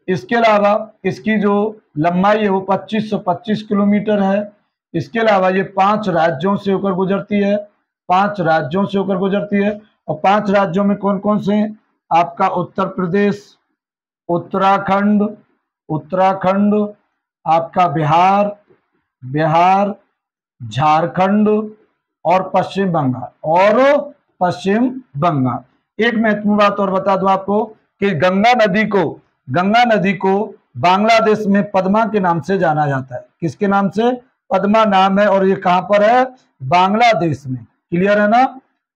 इसके अलावा इसकी जो लंबाई है वो 2525 किलोमीटर है। इसके अलावा ये 5 राज्यों से होकर गुजरती है, 5 राज्यों से होकर गुजरती है। और 5 राज्यों में कौन कौन से हैं, आपका उत्तर प्रदेश, उत्तराखंड, उत्तराखंड, आपका बिहार, बिहार, झारखंड और पश्चिम बंगाल, और पश्चिम बंगाल। एक महत्वपूर्ण बात और बता दूं आपको कि गंगा नदी को बांग्लादेश में पद्मा के नाम से जाना जाता है। किसके नाम से, पद्मा नाम है। और ये कहां पर है, बांग्लादेश में। क्लियर है ना,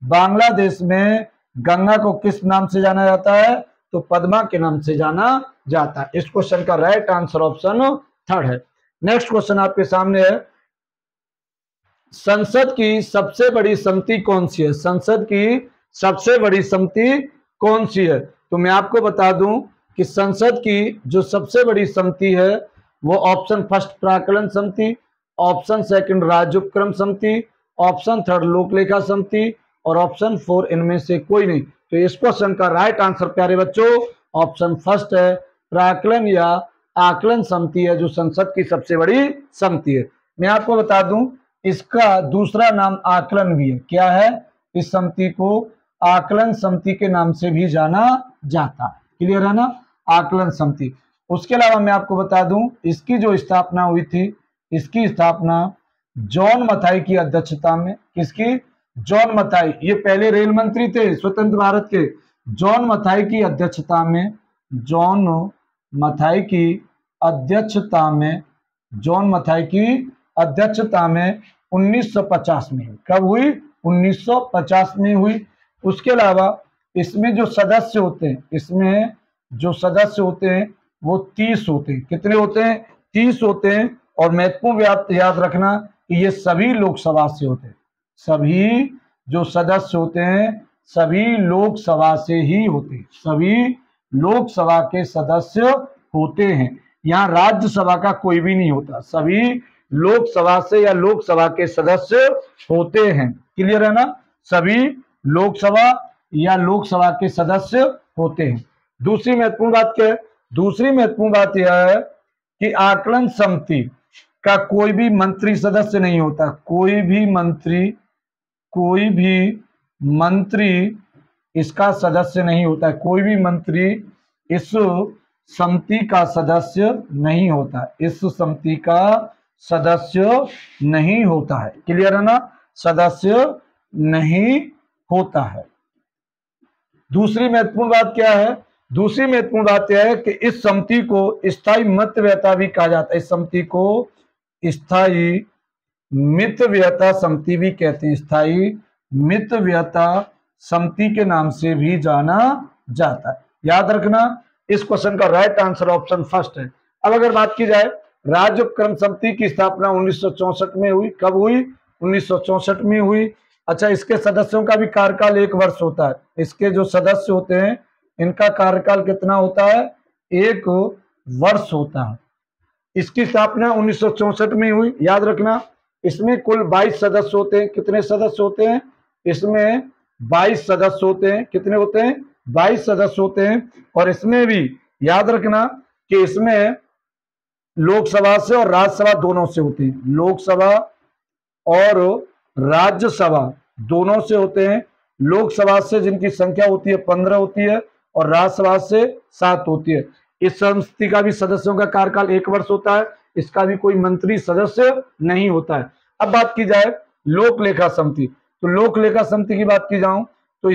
बांग्लादेश में गंगा को किस नाम से जाना जाता है, तो पद्मा के नाम से जाना जाता है। इस क्वेश्चन का राइट आंसर ऑप्शन 3 है। नेक्स्ट क्वेश्चन आपके सामने है, संसद की सबसे बड़ी समिति कौन सी है, संसद की सबसे बड़ी समिति कौन सी है। तो मैं आपको बता दूं कि संसद की जो सबसे बड़ी समिति है वो ऑप्शन फर्स्ट प्राक्कलन समिति, ऑप्शन सेकंड राज्य उपक्रम समिति, ऑप्शन थर्ड लोक लेखा समिति, और ऑप्शन 4 इनमें से कोई नहीं। तो इस क्वेश्चन का राइट आंसर प्यारे बच्चों ऑप्शन फर्स्ट है, प्राक्कलन या आकलन समिति है जो संसद की सबसे बड़ी समिति है। मैं आपको बता दूं इसका दूसरा नाम आकलन भी है। क्या है, इस समिति को आकलन समिति के नाम से भी जाना जाता है। क्लियर है ना, आकलन समिति। उसके अलावा मैं आपको बता दूं इसकी जो स्थापना हुई थी, इसकी स्थापना जॉन मथाई की अध्यक्षता में। किसकी, जॉन मथाई, ये पहले रेल मंत्री थे स्वतंत्र भारत के। जॉन मथाई की अध्यक्षता में, जॉन मथाई की अध्यक्षता में जॉन मथाई की अध्यक्षता में 1950 में। कब हुई? 1950 में हुई। उसके अलावा इसमें जो सदस्य होते हैं, इसमें जो सदस्य होते हैं वो 30 होते हैं। कितने होते हैं? 30 होते हैं। और महत्वपूर्ण बात याद रखना कि ये सभी लोकसभा से होते हैं। सभी जो सदस्य होते हैं सभी लोकसभा से ही होते हैं, सभी लोकसभा के सदस्य होते हैं। यहाँ राज्यसभा का कोई भी नहीं होता, सभी लोकसभा से या लोकसभा के सदस्य होते हैं। क्लियर है ना? सभी लोकसभा या लोकसभा के सदस्य होते हैं। दूसरी महत्वपूर्ण बात क्या है? दूसरी महत्वपूर्ण बात यह है कि आकलन समिति का कोई भी मंत्री सदस्य नहीं होता। कोई भी मंत्री इसका सदस्य नहीं होता है। कोई भी मंत्री इस समिति का सदस्य नहीं होता, इस समिति का सदस्य नहीं होता है। क्लियर है ना? सदस्य नहीं होता है। दूसरी महत्वपूर्ण बात क्या है? दूसरी महत्वपूर्ण बात यह है कि इस समिति को स्थायी मितव्ययता भी कहा जाता है। इस समिति को स्थायी मितव्ययता समिति भी कहते हैं। स्थायी मितव्ययता समिति के नाम से भी जाना जाता है। याद रखना, इस क्वेश्चन का राइट आंसर ऑप्शन फर्स्ट है। अब अगर बात की जाए, राज्य उपक्रम समिति की स्थापना 1964 में हुई। कब हुई? 1964 में हुई। अच्छा, इसके सदस्यों का भी कार्यकाल 1 वर्ष होता है। इसके जो सदस्य होते हैं इनका कार्यकाल कितना होता है? 1 वर्ष होता है। इसकी स्थापना 1964 में हुई। याद रखना, इसमें कुल 22 सदस्य होते हैं। कितने सदस्य होते हैं? इसमें 22 सदस्य होते हैं। कितने होते हैं? 22 सदस्य होते हैं। और इसमें भी याद रखना कि इसमें लोकसभा से और राज्यसभा दोनों से होते हैं। लोकसभा और राज्यसभा दोनों से होते हैं। लोकसभा से जिनकी संख्या होती है 15 होती है और राज्यसभा से 7 होती है। इस समिति का भी सदस्यों का कार्यकाल 1 वर्ष होता है। इसका भी कोई मंत्री सदस्य नहीं होता है। अब बात की जाए लोक लेखा समिति, तो लोक लेखा समिति की बात की जाऊं तो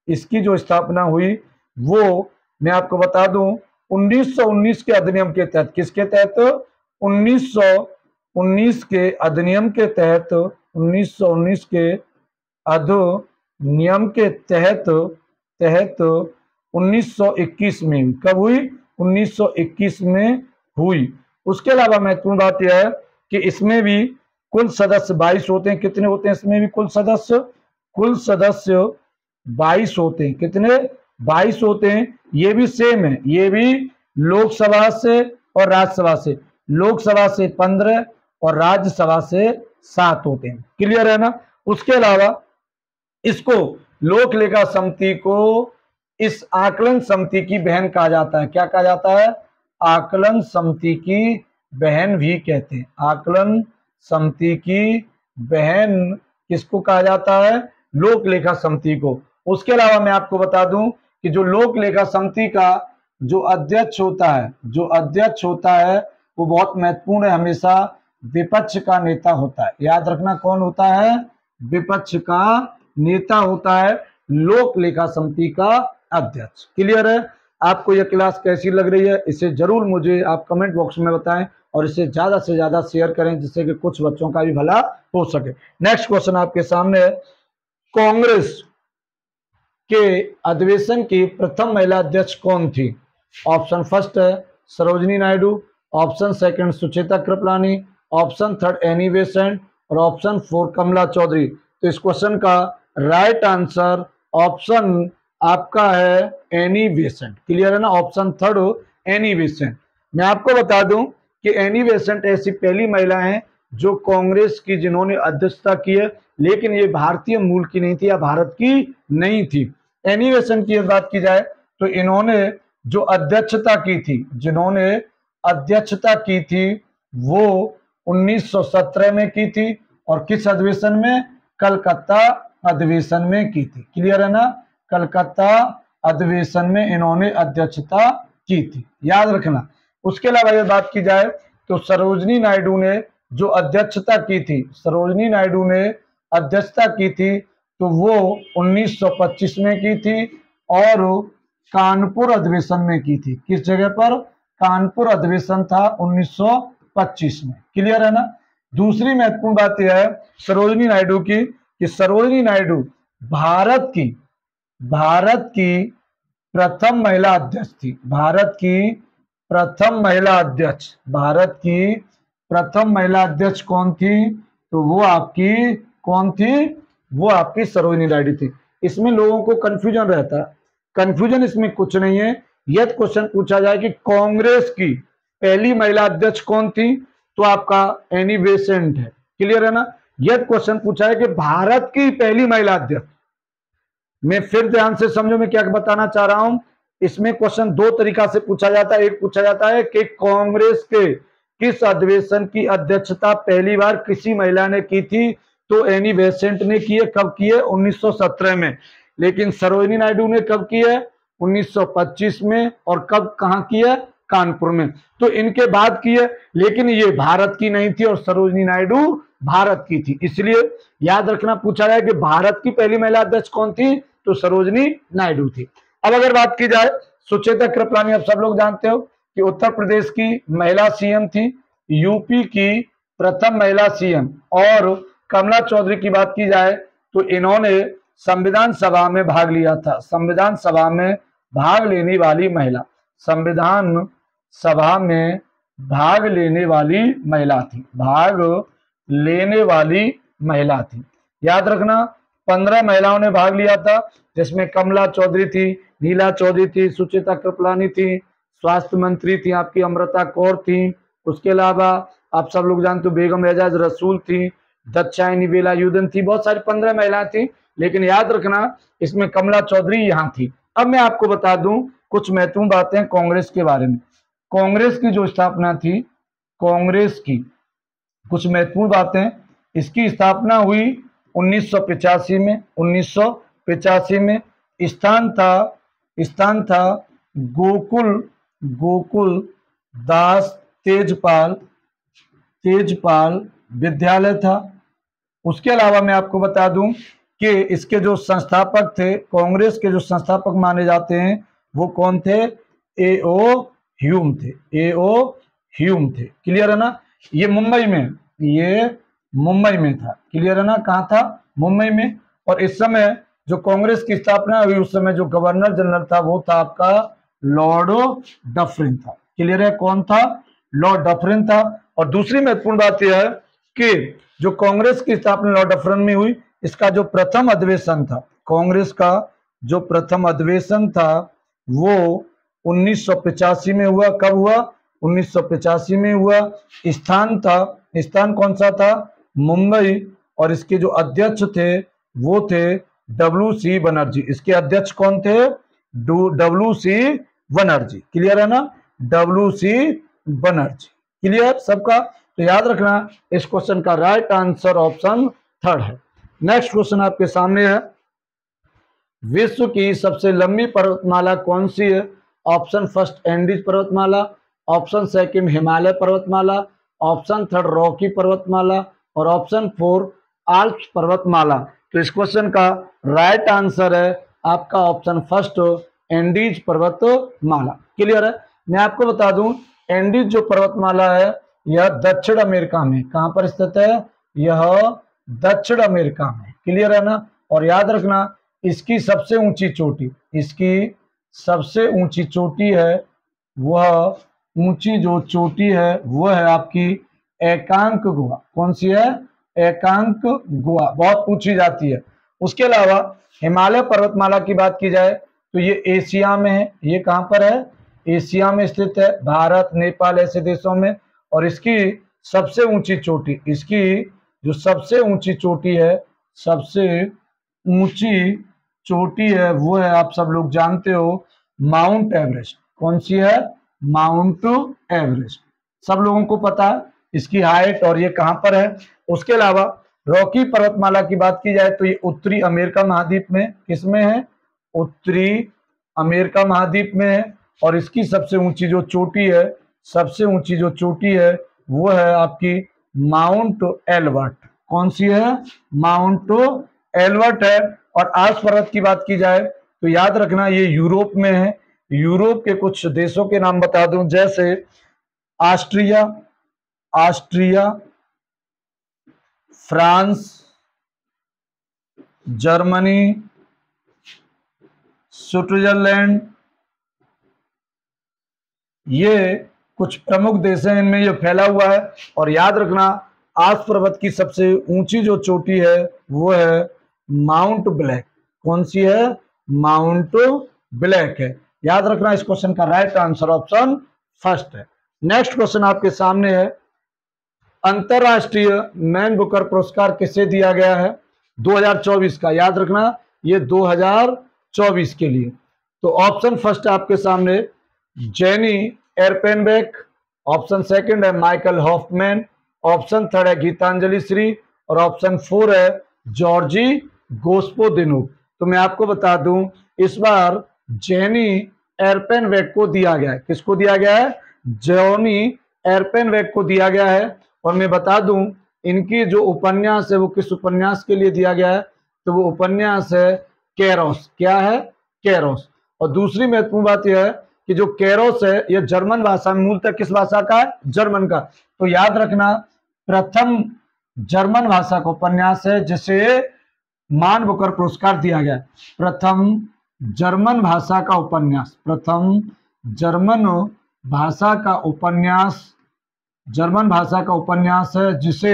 इसकी जो स्थापना हुई वो मैं आपको बता दूं 1919 के अधिनियम के तहत। किसके तहत? 1919 के अधिनियम के तहत। 1919 के अधिनियम के तहत 1921 में। कब हुई? 1921 में हुई। उसके अलावा महत्वपूर्ण बात यह है कि इसमें भी कुल सदस्य 22 होते हैं। कितने होते हैं इसमें भी? कुल सदस्य 22 होते हैं। कितने? 22 होते हैं। ये भी सेम है, ये भी लोकसभा से और राज्यसभा से। लोकसभा से 15 और राज्यसभा से 7 होते हैं। क्लियर है ना? उसके अलावा इसको लोक लेखा समिति को इस आकलन समिति की बहन कहा जाता है। क्या कहा जाता है? आकलन समिति की बहन भी कहते हैं। आकलन समिति की बहन किसको कहा जाता है? लोक लेखा समिति को। उसके अलावा मैं आपको बता दूं कि जो लोक लेखा समिति का जो अध्यक्ष होता है वो बहुत महत्वपूर्ण है। हमेशा विपक्ष का नेता होता है। याद रखना, कौन होता है? विपक्ष का नेता होता है लोक लेखा समिति का अध्यक्ष। क्लियर है? आपको यह क्लास कैसी लग रही है इसे जरूर मुझे आप कमेंट बॉक्स में बताएं और इसे ज्यादा से ज्यादा शेयर करें जिससे कि कुछ बच्चों का भी भला हो सके। नेक्स्ट क्वेश्चन आपके सामने है, कांग्रेस के अधिवेशन की प्रथम महिला अध्यक्ष कौन थी? ऑप्शन फर्स्ट है Sarojini Naidu, option second Sucheta Kripalani, option third Annie Besant और ऑप्शन 4 कमला चौधरी। तो इस क्वेश्चन का राइट आंसर ऑप्शन आपका है एनी बेसेंट। क्लियर है ना? Option third Annie Besant. मैं आपको बता दूं कि एनी बेसेंट ऐसी पहली महिला है जो कांग्रेस की जिन्होंने अध्यक्षता की है, लेकिन ये भारतीय मूल की नहीं थी या भारत की नहीं थी। एनी बेसेंट की बात की जाए तो इन्होंने जो अध्यक्षता की थी, जिन्होंने अध्यक्षता की थी वो 1917 में की थी और किस अधिवेशन में? कलकत्ता अधिवेशन में की थी। क्लियर है ना? कलकत्ता अधिवेशन में इन्होंने अध्यक्षता की थी। याद रखना। उसके अलावा यह बात की जाए तो सरोजिनी नायडू ने जो अध्यक्षता की थी, सरोजिनी नायडू ने अध्यक्षता की थी तो वो 1925 में की थी और कानपुर अधिवेशन में की थी। किस जगह पर? कानपुर अधिवेशन था 1925 1925 में। क्लियर है ना। दूसरी महत्वपूर्ण बात यह है सरोजिनी नायडू की कि सरोजिनी नायडू भारत की प्रथम महिला अध्यक्ष थी। भारत की प्रथम महिला अध्यक्ष कौन थी? तो वो आपकी कौन थी? वो आपकी सरोजिनी नायडू थी। इसमें लोगों को कंफ्यूजन रहता है। कंफ्यूजन इसमें कुछ नहीं है। यदि क्वेश्चन पूछा जाए कि कांग्रेस की पहली महिला अध्यक्ष कौन थी, तो आपका एनी बेसेंट है। क्लियर है ना। यदि क्वेश्चन पूछा है कि भारत की पहली महिला अध्यक्ष, मैं फिर ध्यान से समझो मैं क्या बताना चाह रहा हूं। इसमें क्वेश्चन दो तरीका से पूछा जाता है। एक पूछा जाता है कि कांग्रेस के किस अधिवेशन की अध्यक्षता पहली बार किसी महिला ने की थी, तो एनी बेसेंट ने की है। कब की है? 1917 में। लेकिन सरोजिनी नायडू ने कब की है? 1925 में। और कब कहां की है? कानपुर में। तो इनके बाद की है, लेकिन ये भारत की नहीं थी और सरोजिनी नायडू भारत की थी। इसलिए याद रखना, पूछा जाए कि भारत की पहली महिला अध्यक्ष कौन थी, तो सरोजिनी नायडू थी। अब अगर बात की जाए सुचेता कृपलानी, अब सब लोग जानते हो कि उत्तर प्रदेश की महिला सीएम थी, यूपी की प्रथम महिला सीएम। और कमला चौधरी की बात की जाए तो इन्होंने संविधान सभा में भाग लिया था। संविधान सभा में भाग लेने वाली महिला, संविधान सभा में भाग लेने वाली महिला थी। भाग लेने वाली महिला थी। याद रखना 15 महिलाओं ने भाग लिया था, जिसमें कमला चौधरी थी, नीला चौधरी थी, सुचेता कृपलानी थी, स्वास्थ्य मंत्री थी आपकी अमृता कौर थी। उसके अलावा आप सब लोग जानते हो बेगम एजाज रसूल थी, दाक्षायणी वेलायुधन थी। बहुत सारी 15 महिलाएं थी, लेकिन याद रखना इसमें कमला चौधरी यहाँ थी। अब मैं आपको बता दूं कुछ महत्वपूर्ण बातें कांग्रेस के बारे में। कांग्रेस की जो स्थापना थी, कांग्रेस की कुछ महत्वपूर्ण बातें, इसकी स्थापना हुई 1985 में। 1985 में स्थान था गोकुल दास तेजपाल विद्यालय था। उसके अलावा मैं आपको बता दूं कि इसके जो संस्थापक थे, कांग्रेस के जो संस्थापक माने जाते हैं, वो कौन थे? ए.ओ. ह्यूम थे। ए.ओ. ह्यूम थे। क्लियर है ना। ये मुंबई में था। क्लियर है ना। कहाँ था? मुंबई में। और इस समय जो कांग्रेस की स्थापना हुई, उस समय जो गवर्नर जनरल था वो था आपका लॉर्ड डफरिन था। क्लियर है। कौन था? लॉर्ड डफरिन था। और दूसरी महत्वपूर्ण बात यह है कि जो कांग्रेस की स्थापना लॉर्ड डफरिन में हुई, इसका जो प्रथम अधिवेशन था, कांग्रेस का जो प्रथम अधिवेशन था वो 1985 में हुआ। कब हुआ? 1985 में हुआ। स्थान कौन सा था? मुंबई। और इसके जो अध्यक्ष थे वो थे डब्ल्यू.सी. बनर्जी। इसके अध्यक्ष कौन थे? डब्ल्यू.सी. बनर्जी। क्लियर है ना। डब्ल्यू.सी. बनर्जी। क्लियर सबका। तो याद रखना इस क्वेश्चन का राइट आंसर ऑप्शन थर्ड है। नेक्स्ट क्वेश्चन आपके सामने है, विश्व की सबसे लंबी पर्वतमाला कौन सी है? ऑप्शन फर्स्ट एंडीज पर्वतमाला, ऑप्शन सेकंड हिमालय पर्वतमाला, ऑप्शन थर्ड रॉकी पर्वतमाला और ऑप्शन फोर आल्प्स पर्वतमाला। तो इस क्वेश्चन का राइट आंसर है आपका ऑप्शन फर्स्ट एंडीज पर्वतमाला। क्लियर है। मैं आपको बता दूं एंडीज जो पर्वतमाला है यह दक्षिण अमेरिका में, कहां पर स्थित है? यह दक्षिण अमेरिका में। क्लियर है ना। और याद रखना इसकी सबसे ऊंची चोटी है, वह ऊंची जो चोटी है वह है आपकी एकांक गुहा। कौन सी है? एकांक गुहा, बहुत पूछी जाती है। उसके अलावा हिमालय पर्वतमाला की बात की जाए तो ये एशिया में है। ये कहां पर है? एशिया में स्थित है, भारत नेपाल ऐसे देशों में। और इसकी सबसे ऊंची चोटी, इसकी जो सबसे ऊंची चोटी है वो है, आप सब लोग जानते हो, माउंट एवरेस्ट। कौन सी है? Mount Everest. सब लोगों को पता है इसकी हाइट और ये कहां पर है। उसके अलावा रॉकी पर्वतमाला की बात की जाए तो ये उत्तरी अमेरिका महाद्वीप में, किसमें है? उत्तरी अमेरिका महाद्वीप में है। और इसकी सबसे ऊंची जो चोटी है वो है आपकी माउंट एल्बर्ट। कौन सी है? माउंट एल्बर्ट है। और आल्प्स पर्वत की बात की जाए तो याद रखना ये यूरोप में है। यूरोप के कुछ देशों के नाम बता दूं, जैसे Austria, Austria, France, Germany, Switzerland, ये कुछ प्रमुख देश हैं, इनमें ये फैला हुआ है। और याद रखना आल्प्स पर्वत की सबसे ऊंची जो चोटी है वो है माउंट ब्लैक। कौन सी है? माउंट ब्लैक है। याद रखना इस क्वेश्चन का राइट आंसर ऑप्शन फर्स्ट है। नेक्स्ट क्वेश्चन आपके सामने है, अंतरराष्ट्रीय मैन बुकर पुरस्कार किसे दिया गया है 2024 का? याद रखना ये 2024 के लिए। तो ऑप्शन फर्स्ट है आपके सामने जेनी एरपेनबेक, ऑप्शन सेकंड है माइकल हॉफमैन, ऑप्शन थर्ड है गीतांजलि श्री और ऑप्शन फोर है जॉर्जी गोस्पोदिनुक। तो मैं आपको बता दूं इस बार जेनी एरपेनबेक को दिया गया है। किसको दिया गया है? जॉनी एरपेनबेक को दिया गया है। और मैं बता दूं इनकी जो उपन्यास है वो किस उपन्यास के लिए दिया गया है? तो वो उपन्यास है कैरोस। क्या है? कैरोस। और दूसरी महत्वपूर्ण बात यह है कि जो कैरोस है यह जर्मन भाषा में, मूलतः किस भाषा का है? जर्मन का। तो याद रखना प्रथम जर्मन भाषा का उपन्यास है जिसे मान बुकर पुरस्कार दिया गया। प्रथम जर्मन भाषा का उपन्यास, प्रथम जर्मन भाषा का उपन्यास, जर्मन भाषा का उपन्यास है जिसे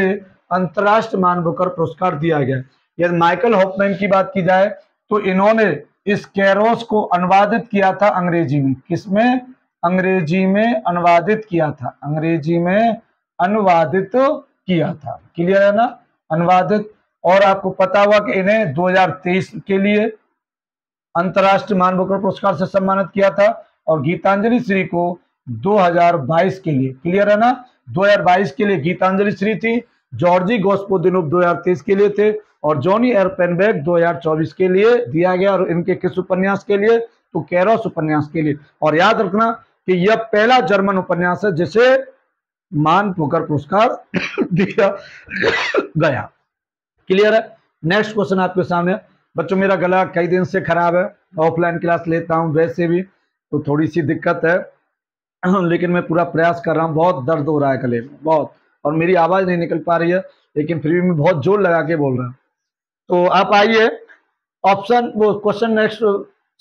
अंतरराष्ट्रीय मान बुकर पुरस्कार दिया गया। यदि माइकल हॉफमैन की बात की जाए तो इन्होंने इस कैरोस को अनुवादित किया था अंग्रेजी में। किसमें? अंग्रेजी में अनुवादित किया था, अंग्रेजी में अनुवादित किया था। क्लियर है ना? अनुवादित। और आपको पता हुआ कि इन्हें 2023 के लिए अंतरराष्ट्रीय मान बुकर पुरस्कार से सम्मानित किया था और गीतांजलि श्री को 2022 के लिए। क्लियर है ना? 2022 के लिए गीतांजलि श्री थी, जॉर्जी गोस्पोदिनुक 2023 के लिए थे और जॉनी एरपेनबेक 2024 के लिए दिया गया। और इनके किस उपन्यास के लिए? तो कैरोस उपन्यास के लिए। और याद रखना कि यह पहला जर्मन उपन्यास है जिसे मान बुकर पुरस्कार दिया गया। क्लियर है? नेक्स्ट क्वेश्चन आपके सामने। बच्चों मेरा गला कई दिन से खराब है, ऑफलाइन क्लास लेता हूं वैसे भी तो थोड़ी सी दिक्कत है, लेकिन मैं पूरा प्रयास कर रहा हूं। बहुत दर्द हो रहा है गले में बहुत, और मेरी आवाज नहीं निकल पा रही है, लेकिन फिर भी मैं बहुत जोर लगा के बोल रहा हूं। तो आप आइए ऑप्शन वो क्वेश्चन नेक्स्ट,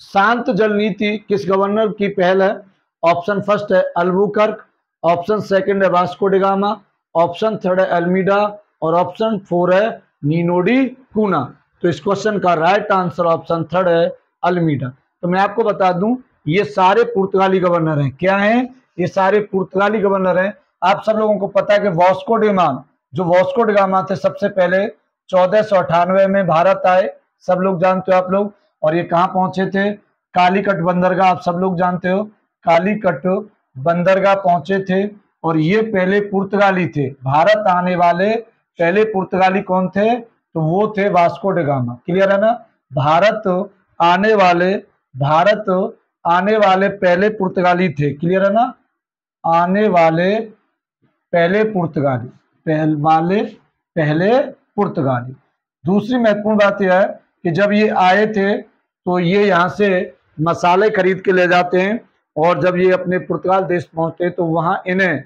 शांत जल नीति किस गवर्नर की पहल है? ऑप्शन फर्स्ट है अल्बुकर्क, ऑप्शन सेकंड है Vasco D gamma, option third है अल्मीडा और ऑप्शन फोर है नीनोडी कूना। तो इस क्वेश्चन का राइट आंसर ऑप्शन थर्ड है अल्मीडा। तो मैं आपको बता दूं ये सारे पुर्तगाली गवर्नर हैं। क्या हैं? ये सारे पुर्तगाली गवर्नर हैं। आप सब लोगों को पता है कि वास्को डी गामा, जो वास्को डी गामा थे सबसे पहले 1498 में भारत आए, सब लोग जानते हो आप लोग। और ये कहाँ पहुंचे थे? कालीकट बंदरगाह, आप सब लोग जानते हो, कालीकट बंदरगाह पहुंचे थे। और ये पहले पुर्तगाली थे, भारत आने वाले पहले पुर्तगाली कौन थे? तो वो थे वास्को डी गामा। क्लियर है ना? भारत आने वाले पहले पुर्तगाली थे। क्लियर है ना? आने वाले पहले पुर्तगाली, पहले पुर्तगाली। दूसरी महत्वपूर्ण बात यह है कि जब ये आए थे तो ये यहाँ से मसाले खरीद के ले जाते हैं और जब ये अपने पुर्तगाल देश पहुंचते तो वहां इन्हें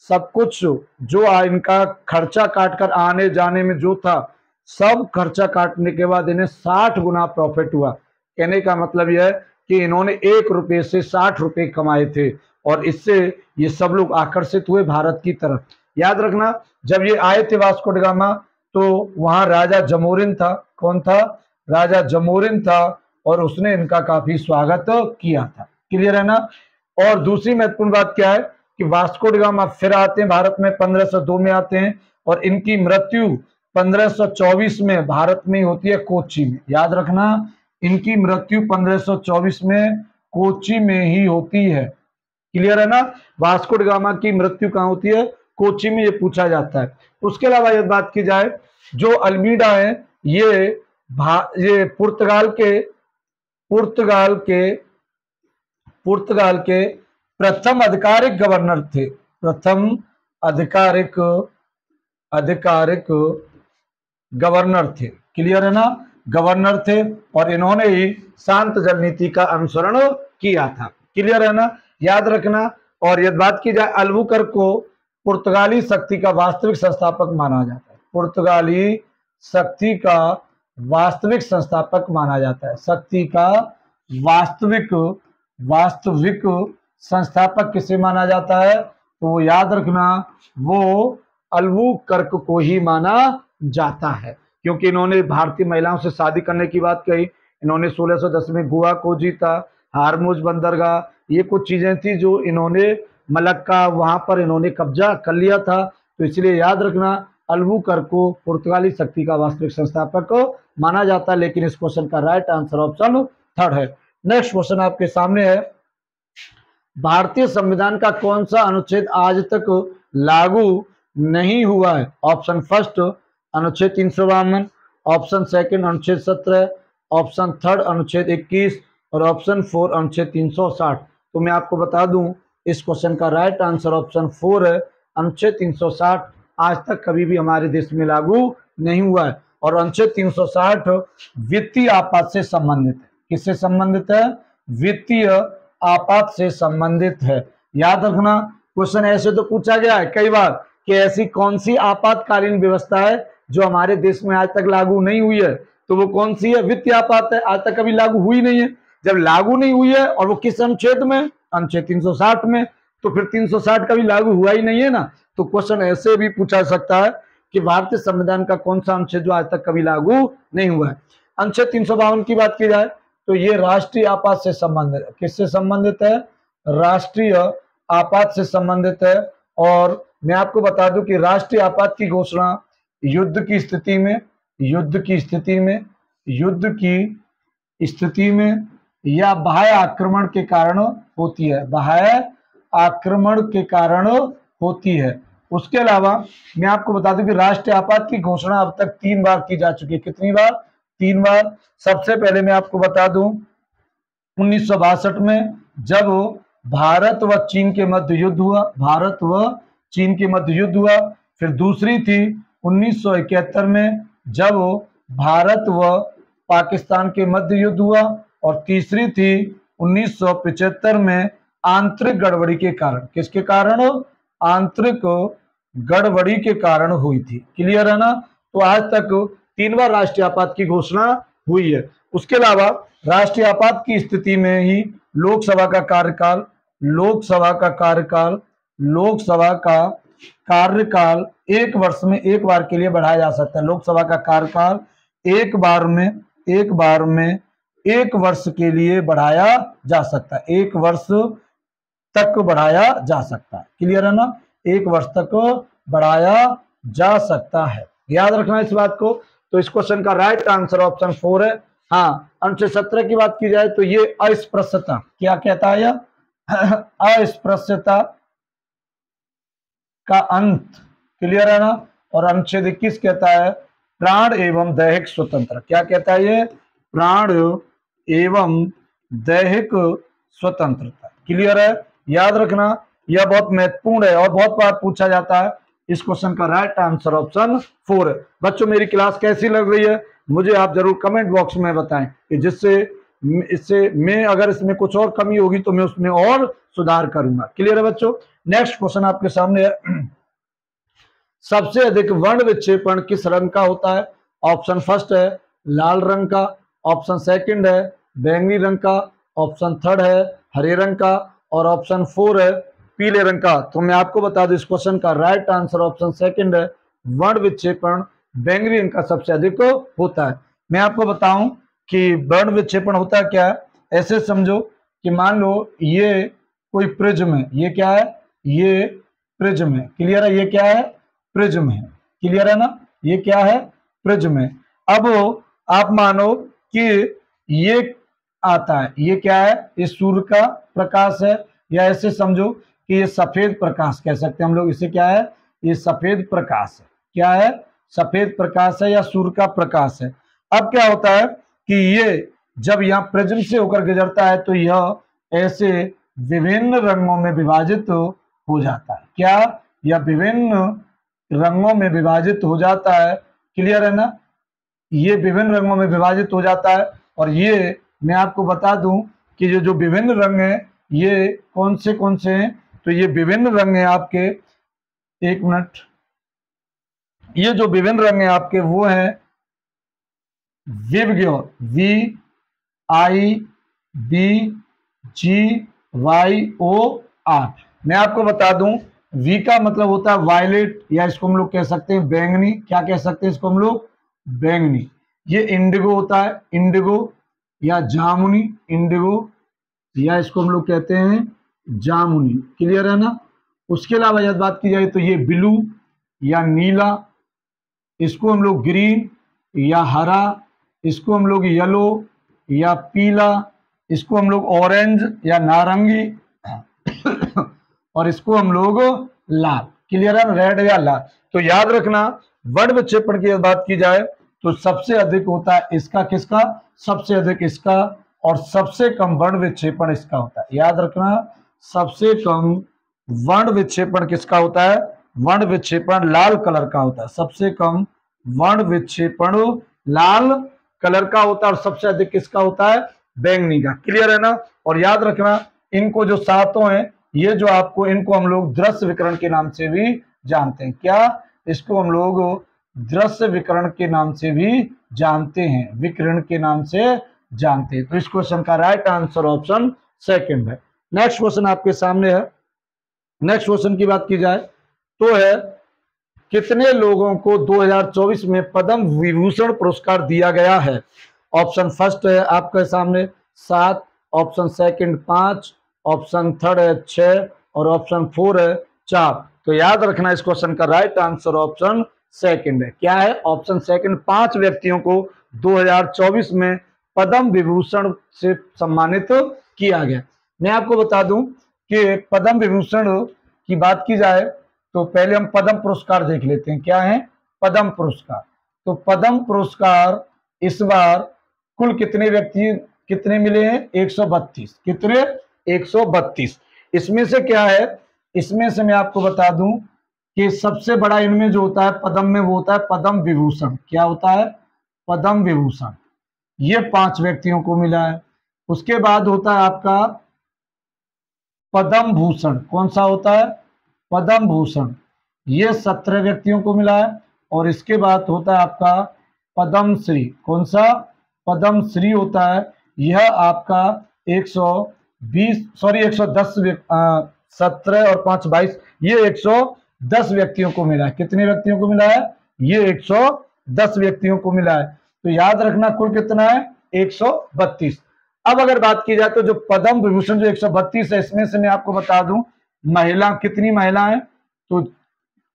सब कुछ जो इनका खर्चा काटकर आने जाने में जो था सब खर्चा काटने के बाद इन्हें 60 गुना प्रॉफिट हुआ। कहने का मतलब यह है कि इन्होंने 1 रुपये से 60 रुपये कमाए थे और इससे ये सब लोग आकर्षित हुए भारत की तरफ। याद रखना जब ये आए थे वास्को डी गामा तो वहां राजा जमोरिन था। कौन था? राजा जमोरिन था और उसने इनका काफी स्वागत किया था। क्लियर है ना? और दूसरी महत्वपूर्ण बात क्या है कि वास्को डी गामा फिर आते हैं भारत में, 1502 में आते हैं और इनकी मृत्यु 1524 में भारत में होती है, कोच्चि में। याद रखना इनकी मृत्यु 1524 में कोच्चि में ही होती है। क्लियर है ना? वास्को डी गामा की मृत्यु कहाँ होती है? कोच्चि में, ये पूछा जाता है। उसके अलावा यदि बात की जाए जो अल्मीडा है ये पुर्तगाल के प्रथम आधिकारिक गवर्नर थे, प्रथम आधिकारिक गवर्नर थे। क्लियर है ना? गवर्नर थे और इन्होंने ही शांत जल नीति का अनुसरण किया था। क्लियर है ना? याद रखना। और यदि बात की जाए अल्बुकर्क को पुर्तगाली शक्ति का वास्तविक संस्थापक माना जाता है। पुर्तगाली शक्ति का वास्तविक संस्थापक माना जाता है। शक्ति का वास्तविक संस्थापक किसे माना जाता है? तो याद रखना, वो अल्बुकर्क को ही माना जाता है, क्योंकि इन्होंने भारतीय महिलाओं से शादी करने की बात कही। इन्होंने 1610 में गोवा को जीता, हारमुज बंदरगाह, ये कुछ चीजें थी जो इन्होंने मलक्का वहां पर इन्होंने कब्जा कर लिया था। तो इसलिए याद रखना, अल्बुकर्क को पुर्तगाली शक्ति का वास्तविक संस्थापक माना जाता है। लेकिन इस क्वेश्चन का राइट आंसर ऑप्शन थर्ड है। नेक्स्ट क्वेश्चन आपके सामने है, भारतीय संविधान का कौन सा अनुच्छेद आज तक लागू नहीं हुआ है? ऑप्शन फर्स्ट अनुच्छेद 352, ऑप्शन सेकंड अनुच्छेद 17, ऑप्शन थर्ड अनुच्छेद 21 और ऑप्शन 4 अनुच्छेद 360। तो मैं आपको बता दूं, इस क्वेश्चन का राइट आंसर ऑप्शन 4 है। अनुच्छेद 360 आज तक कभी भी हमारे देश में लागू नहीं हुआ है। और अनुच्छेद 360 वित्तीय आपात से संबंधित है। किससे संबंधित है? वित्तीय आपात से संबंधित है। याद रखना, क्वेश्चन ऐसे तो पूछा गया है कई बार कि ऐसी कौन सी आपातकालीन व्यवस्था है जो हमारे देश में आज तक लागू नहीं हुई है? तो वो कौन सी है? वित्तीय आपात है, आज तक कभी लागू हुई नहीं है। जब लागू नहीं हुई है और वो किस अनुच्छेद में? अनुच्छेद 360 में। तो फिर 360 कभी लागू हुआ ही नहीं है ना। तो क्वेश्चन ऐसे भी पूछा सकता है कि भारतीय संविधान का कौन सा अनुच्छेद जो आज तक कभी लागू नहीं हुआ है। अनुच्छेद 352 की बात की जाए तो ये राष्ट्रीय आपात से संबंधित है। किससे संबंधित है? राष्ट्रीय आपात से संबंधित है। और मैं आपको बता दूं कि राष्ट्रीय आपात की घोषणा युद्ध की स्थिति में या बाह्य आक्रमण के कारण होती है। बाह्य आक्रमण के कारण होती है। उसके अलावा मैं आपको बता दूं कि राष्ट्रीय आपात की घोषणा अब तक 3 बार की जा चुकी है। कितनी बार? 3 बार। सबसे पहले मैं आपको बता दूं 1962 में, जब भारत व चीन के मध्य युद्ध हुआ। फिर दूसरी थी 1971 में, जब भारत व पाकिस्तान के मध्य युद्ध हुआ। और तीसरी थी 1975 में आंतरिक गड़बड़ी के कारण। किसके कारण? आंतरिक गड़बड़ी के कारण हुई थी। क्लियर है ना? तो आज तक 3 बार राष्ट्रीय आपात की घोषणा हुई है। उसके अलावा राष्ट्रीय आपात की स्थिति में ही लोकसभा का कार्यकाल 1 वर्ष में 1 बार के लिए बढ़ाया जा सकता है। लोकसभा का कार्यकाल एक बार में 1 वर्ष के लिए बढ़ाया जा सकता है। 1 वर्ष तक बढ़ाया जा सकता है। क्लियर है ना? 1 वर्ष तक बढ़ाया जा सकता है। याद रखना इस बात को। तो इस क्वेश्चन का राइट आंसर ऑप्शन 4 है। हाँ, अनुच्छेद 17 की बात की जाए तो ये अस्पृश्यता, क्या कहता है? अस्पृश्यता का अंत। क्लियर है ना? और अनुच्छेद 21 कहता है प्राण एवं दैहिक स्वतंत्रता। क्या कहता है ये? प्राण एवं दैहिक स्वतंत्रता। क्लियर है? याद रखना, यह बहुत महत्वपूर्ण है और बहुत बार पूछा जाता है। इस क्वेश्चन का राइट आंसर ऑप्शन 4 है। बच्चों, मेरी क्लास कैसी लग रही है मुझे आप जरूर कमेंट बॉक्स में बताएं, कि जिससे इससे मैं अगर इसमें कुछ और कमी होगी तो मैं उसमें और सुधार करूंगा। क्लियर है बच्चों? नेक्स्ट क्वेश्चन आपके सामने है, सबसे अधिक वर्ण विक्षेपण किस रंग का होता है? ऑप्शन फर्स्ट है लाल रंग का, ऑप्शन सेकंड है बैंगनी रंग का, ऑप्शन थर्ड है हरे रंग का और ऑप्शन 4 है पीले रंग का। तो मैं आपको बता दूं इस क्वेश्चन का राइट आंसर ऑप्शन सेकंड है, वर्ण विक्षेपण बैंगनी रंग का सबसे अधिक होता है। मैं आपको बताऊं कि वर्ण विक्षेपण होता क्या है। ऐसे समझो कि मान लो ये कोई प्रिज्म है, ये क्या है? ये प्रिज्म है। क्लियर है? ये क्या है? प्रिज्म है। क्लियर है ना? ये क्या है? प्रिज्म है। अब आप मानो कि ये आता है, ये क्या है? ये सूर्य का प्रकाश है, या ऐसे समझो कि ये सफेद प्रकाश कह सकते हैं हम लोग। इसे क्या है? ये सफेद प्रकाश है। क्या है? सफेद प्रकाश है या सूर्य का प्रकाश है। अब क्या होता है कि ये जब यहाँ प्रिज्म से होकर गुजरता है तो यह ऐसे विभिन्न रंगों में विभाजित हो जाता है। क्या? यह विभिन्न रंगों में विभाजित हो जाता है। क्लियर है ना? ये विभिन्न रंगों में विभाजित हो जाता है। और ये मैं आपको बता दूं कि ये जो विभिन्न रंग हैं ये कौन से हैं? तो ये विभिन्न रंग हैं आपके, एक मिनट, ये जो विभिन्न रंग है आपके वो है विबग्योर, VIBGYOR। मैं आपको बता दूं, वी का मतलब होता है वायलेट, या इसको हम लोग कह सकते हैं बैंगनी। क्या कह सकते हैं इसको हम लोग? बैंगनी। ये इंडिगो होता है, इंडिगो या जामुनी, इंडिगो या इसको हम लोग कहते हैं जामुनी। क्लियर है ना? उसके अलावा यदि बात की जाए तो ये ब्लू या नीला, इसको हम लोग ग्रीन या हरा, इसको हम लोग येलो या पीला, इसको हम लोग ऑरेंज या नारंगी और इसको हम लोग लाल। क्लियर है? रेड या लाल। तो याद रखना, वर्ण विक्षेपण की बात की जाए तो सबसे अधिक होता है इसका, किसका? सबसे अधिक इसका, और सबसे कम वर्ण विक्षेपण इसका होता है। याद रखना, सबसे कम वर्ण विक्षेपण किसका होता है? वर्ण विक्षेपण लाल कलर का होता है। सबसे कम वर्ण विक्षेपण लाल कलर का होता है और सबसे अधिक किसका होता है? बैंगनी का। क्लियर है ना? और याद रखना, इनको जो सातों हैं, ये जो आपको, इनको हम लोग दृश्य विकिरण के नाम से भी जानते हैं। क्या? इसको हम लोग दृश्य विकिरण के नाम से भी जानते हैं, विकिरण के नाम से जानते हैं। तो इस क्वेश्चन का राइट आंसर ऑप्शन सेकंड है। नेक्स्ट क्वेश्चन आपके सामने है। नेक्स्ट क्वेश्चन की बात की जाए तो है, कितने लोगों को 2024 में पद्म विभूषण पुरस्कार दिया गया है? ऑप्शन फर्स्ट है आपके सामने 7, ऑप्शन सेकंड 5, ऑप्शन थर्ड है 6 और ऑप्शन 4 है 4। तो याद रखना, इस क्वेश्चन का राइट आंसर ऑप्शन सेकंड है। क्या है? Option second. 5 व्यक्तियों को 2024 में पद्म विभूषण से सम्मानित किया गया। मैं आपको बता दूं कि पद्म विभूषण की बात की जाए तो पहले हम पद्म पुरस्कार देख लेते हैं। क्या है? पद्म पुरस्कार। तो पद्म पुरस्कार इस बार कुल कितने मिले हैं? 132। कितने? 132। इसमें से क्या है? इसमें से मैं आपको बता दूं कि सबसे बड़ा इनमें जो होता है पद्म में, वो होता है पद्म विभूषण। क्या होता है? पद्म विभूषण। ये 5 व्यक्तियों को मिला है। उसके बाद होता है आपका पद्म भूषण। कौन सा होता है? पद्म भूषण। ये 17 व्यक्तियों को मिला है। और इसके बाद होता है आपका पद्म श्री। कौन सा? पद्म श्री होता है। यह आपका 110 17 और 5 22, ये 110 व्यक्तियों को मिला है। कितने व्यक्तियों को मिला है? ये 110 व्यक्तियों को मिला है। तो याद रखना, कुल कितना है? 132। अब अगर बात की जाए तो जो पद्म विभूषण जो 132 है, इसमें से मैं आपको बता दूं महिला कितनी महिलाएं, तो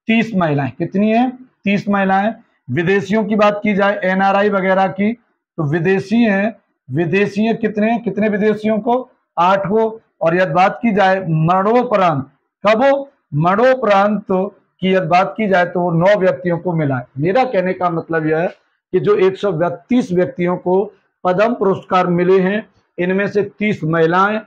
30 महिलाएं। कितनी है? 30 महिलाएं। विदेशियों की बात की जाए, NRI वगैरह की, तो विदेशी हैं। विदेशी कितने विदेशियों को? 8 को। और यदि बात की जाए मरणोपरांत, कब? मरणोपरांत की यदि बात की जाए तो वो 9 व्यक्तियों को मिला है। मेरा कहने का मतलब यह है कि जो 132 व्यक्तियों को पद्म पुरस्कार मिले हैं, इनमें से 30 महिलाएं,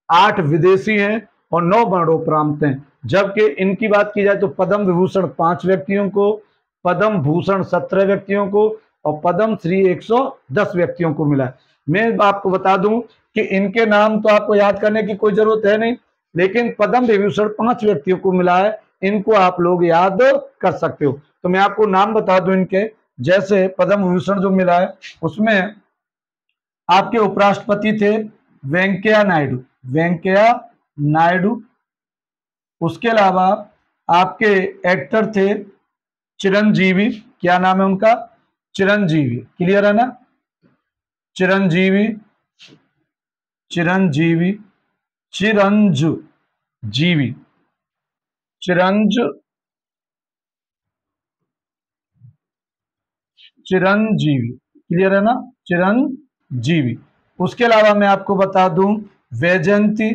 8 विदेशी हैं और 9 मरणोपरांत हैं। जबकि इनकी बात की जाए तो पद्म विभूषण 5 व्यक्तियों को, पद्म भूषण 17 व्यक्तियों को और पद्म श्री 110 व्यक्तियों को मिला है। मैं आपको बता दूं कि इनके नाम तो आपको याद करने की कोई जरूरत है नहीं, लेकिन पद्म विभूषण 5 व्यक्तियों को मिला है, इनको आप लोग याद कर सकते हो। तो मैं आपको नाम बता दूं इनके, जैसे पद्म विभूषण जो मिला है उसमें आपके उपराष्ट्रपति थे वेंकैया नायडू, वेंकैया नायडू। उसके अलावा आपके एक्टर थे चिरंजीवी। क्या नाम है उनका? चिरंजीवी। क्लियर है ना? चिरंजीवी, चिरंजीवी, चिरंजीवी, चिरंजीवी। क्लियर है ना? चिरंजीवी। उसके अलावा मैं आपको बता दूं वैजयंती,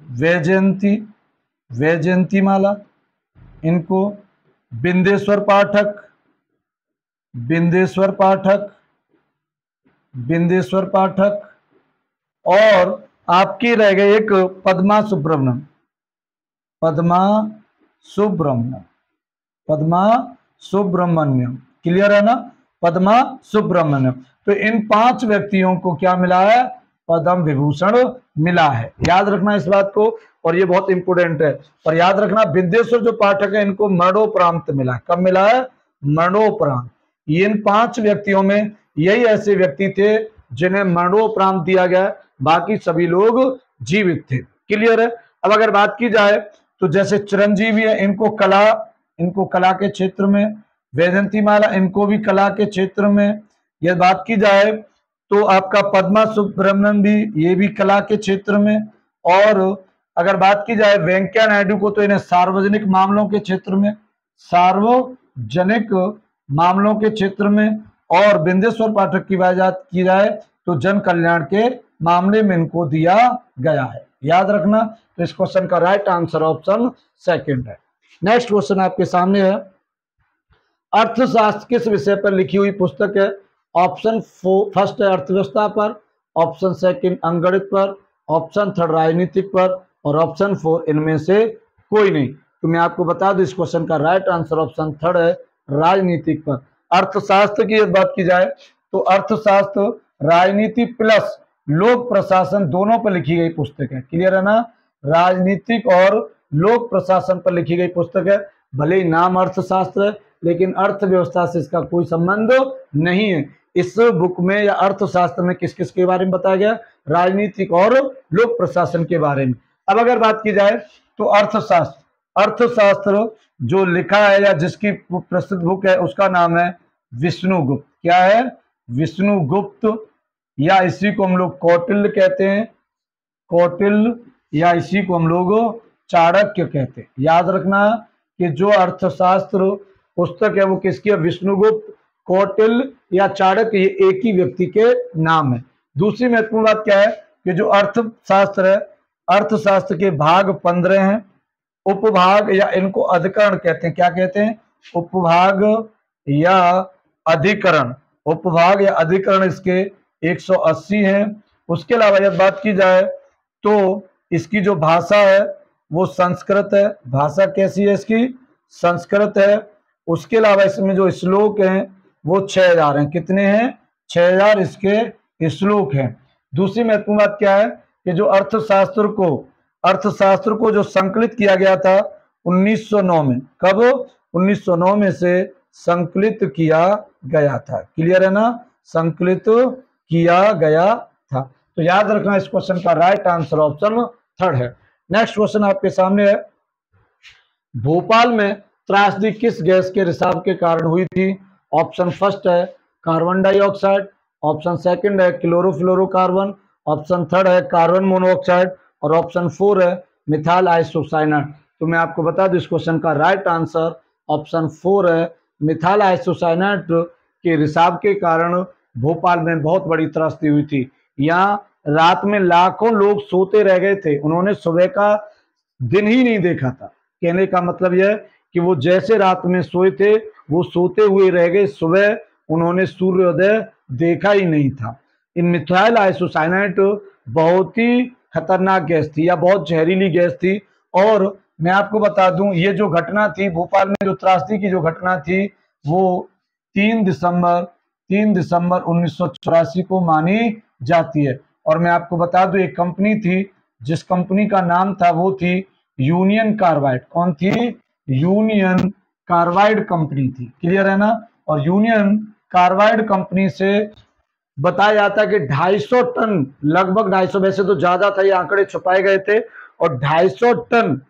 वैजयंती, वैजयंती माला, इनको बिंदेश्वर पाठक, बिंदेश्वर पाठक, बिंदेश्वर पाठक, और आपकी रह गई एक पद्मा सुब्रमण्यम, पद्मा सुब्रमण्यम, पद्मा सुब्रमण्यम। क्लियर है ना? पद्मा सुब्रमण्यम। तो इन 5 व्यक्तियों को क्या मिला है? पद्म विभूषण मिला है। याद रखना इस बात को, और ये बहुत इंपोर्टेंट है। और याद रखना बिंदेश्वर जो पाठक है इनको मरणोपरांत मिला है। कब मिला है? मरणोपरांत। इन 5 व्यक्तियों में यही ऐसे व्यक्ति थे जिन्हें मरणोपरांत दिया गया, बाकी सभी लोग जीवित थे। क्लियर है? अब अगर बात की जाए तो जैसे चिरंजीवी है, इनको कला के क्षेत्र में, वैजयंती माला इनको भी कला के क्षेत्र में। यह बात की जाए तो आपका पद्मा सुब्रमण्यम भी, ये भी कला के क्षेत्र में। और अगर बात की जाए वेंकैया नायडू को, तो इन्हें सार्वजनिक मामलों के क्षेत्र में, सार्वजनिक मामलों के क्षेत्र में। और बिंदेश्वर पाठक की बात की जाए तो जन कल्याण के मामले में इनको दिया गया है। याद रखना। तो इस क्वेश्चन का राइट आंसर ऑप्शन सेकंड है। नेक्स्ट क्वेश्चन आपके सामने है, अर्थशास्त्र किस विषय पर लिखी हुई पुस्तक है? ऑप्शन फर्स्ट है अर्थव्यवस्था पर, ऑप्शन सेकंड अंगणित पर, ऑप्शन थर्ड राजनीतिक पर, और ऑप्शन 4 इनमें से कोई नहीं। तो मैं आपको बता दूं इस क्वेश्चन का राइट आंसर ऑप्शन थर्ड है, राजनीतिक पर। अर्थशास्त्र की बात की जाए तो अर्थशास्त्र राजनीति प्लस लोक प्रशासन दोनों पर लिखी गई पुस्तक है। क्लियर है ना? राजनीतिक और लोक प्रशासन पर लिखी गई पुस्तक है। भले ही नाम अर्थशास्त्र है लेकिन अर्थव्यवस्था से इसका कोई संबंध नहीं है। इस बुक में या अर्थशास्त्र में किस किस के बारे में बताया गया? राजनीतिक और लोक प्रशासन के बारे में। अब अगर बात की जाए तो अर्थशास्त्र जो लिखा है या जिसकी प्रसिद्ध बुक है उसका नाम है विष्णुगुप्त। क्या है? विष्णुगुप्त, या इसी को हम लोग कौटिल्य कहते हैं, कौटिल्य, या इसी को हम लोग चाणक्य कहते हैं। याद रखना कि जो अर्थशास्त्र पुस्तक है वो किसकी है? विष्णुगुप्त, कौटिल्य या चाणक्य, ये एक ही व्यक्ति के नाम है। दूसरी महत्वपूर्ण बात क्या है कि जो अर्थशास्त्र है, अर्थशास्त्र के भाग 15 हैं, उपभाग या इनको अधिकरण कहते हैं। क्या कहते हैं? उपभाग या अधिकरण। उपभाग या अधिकरण इसके 180 हैं। उसके अलावा यदि बात की जाए तो इसकी जो भाषा है वो संस्कृत है। भाषा कैसी है इसकी? संस्कृत है। उसके अलावा इसमें जो श्लोक हैं वो 6000 हैं। कितने हैं? 6000 इसके श्लोक हैं। दूसरी महत्वपूर्ण बात क्या है कि जो अर्थशास्त्र को जो संकलित किया गया था 1909 में। कब? 1909 में से संकलित किया गया था। क्लियर है ना? संकलित किया गया था। तो याद रखना इस क्वेश्चन का राइट आंसर ऑप्शन थर्ड है। नेक्स्ट क्वेश्चन आपके सामने है, भोपाल में त्रासदी किस गैस के रिसाव के कारण हुई थी? ऑप्शन फर्स्ट है कार्बन डाइऑक्साइड, ऑप्शन सेकंड है क्लोरोफ्लोरोकार्बन, ऑप्शन थर्ड है कार्बन मोनोऑक्साइड, और ऑप्शन 4 है मिथाइल आइसोसाइनेट। तो मैं आपको बता दूं इस क्वेश्चन का राइट आंसर ऑप्शन 4 है, मिथाइल आइसोसाइनेट के रिसाव के कारण भोपाल में बहुत बड़ी त्रासदी हुई थी। यहाँ रात में लाखों लोग सोते रह गए थे, उन्होंने सुबह का दिन ही नहीं देखा था। कहने का मतलब यह कि वो जैसे रात में सोए थे वो सोते हुए रह गए, सुबह उन्होंने सूर्योदय देखा ही नहीं था। इन मिथाइल आइसोसाइनेट बहुत ही खतरनाक गैस थी या बहुत जहरीली गैस थी। और मैं आपको बता दूं ये जो घटना थी भोपाल में, जो त्रासदी की जो घटना थी वो 3 दिसंबर 1984 को मानी जाती है। और मैं आपको बता दूं एक कंपनी थी जिस कंपनी का नाम था वो थी यूनियन कार्बाइड। कौन थी? यूनियन कार्बाइड कंपनी थी। क्लियर है ना? और यूनियन कार्बाइड कंपनी से बताया जाता है कि 250 टन, लगभग 250, वैसे तो ज्यादा था, ये आंकड़े छुपाए गए थे, और 250 टन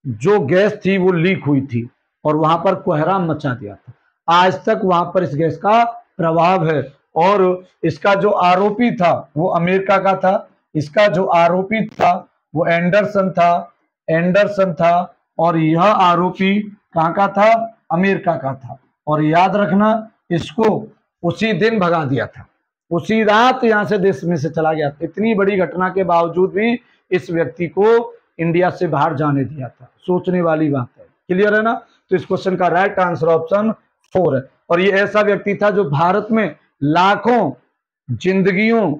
जो गैस थी वो लीक हुई थी और वहां पर कोहराम मचा दिया था। आज तक वहां पर इस गैस का प्रभाव है। और इसका जो आरोपी था वो अमेरिका का था, इसका जो आरोपी था वो एंडरसन था, और यह आरोपी कहाँ का था? अमेरिका का था। और याद रखना इसको उसी दिन भगा दिया था, उसी रात यहां से देश में से चला गया था। इतनी बड़ी घटना के बावजूद भी इस व्यक्ति को इंडिया से बाहर जाने दिया था। सोचने वाली बात है। क्लियर है ना? तो इस क्वेश्चन का राइट आंसर ऑप्शन 4 है। और ये ऐसा व्यक्ति था जो भारत में लाखों जिंदगियों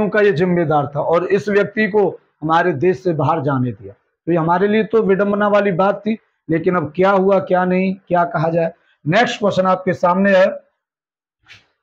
का ये जिम्मेदार था, और इस व्यक्ति को हमारे देश से बाहर जाने दिया। तो ये हमारे लिए तो विडंबना वाली बात थी, लेकिन अब क्या हुआ क्या नहीं, क्या कहा जाए। नेक्स्ट क्वेश्चन आपके सामने है,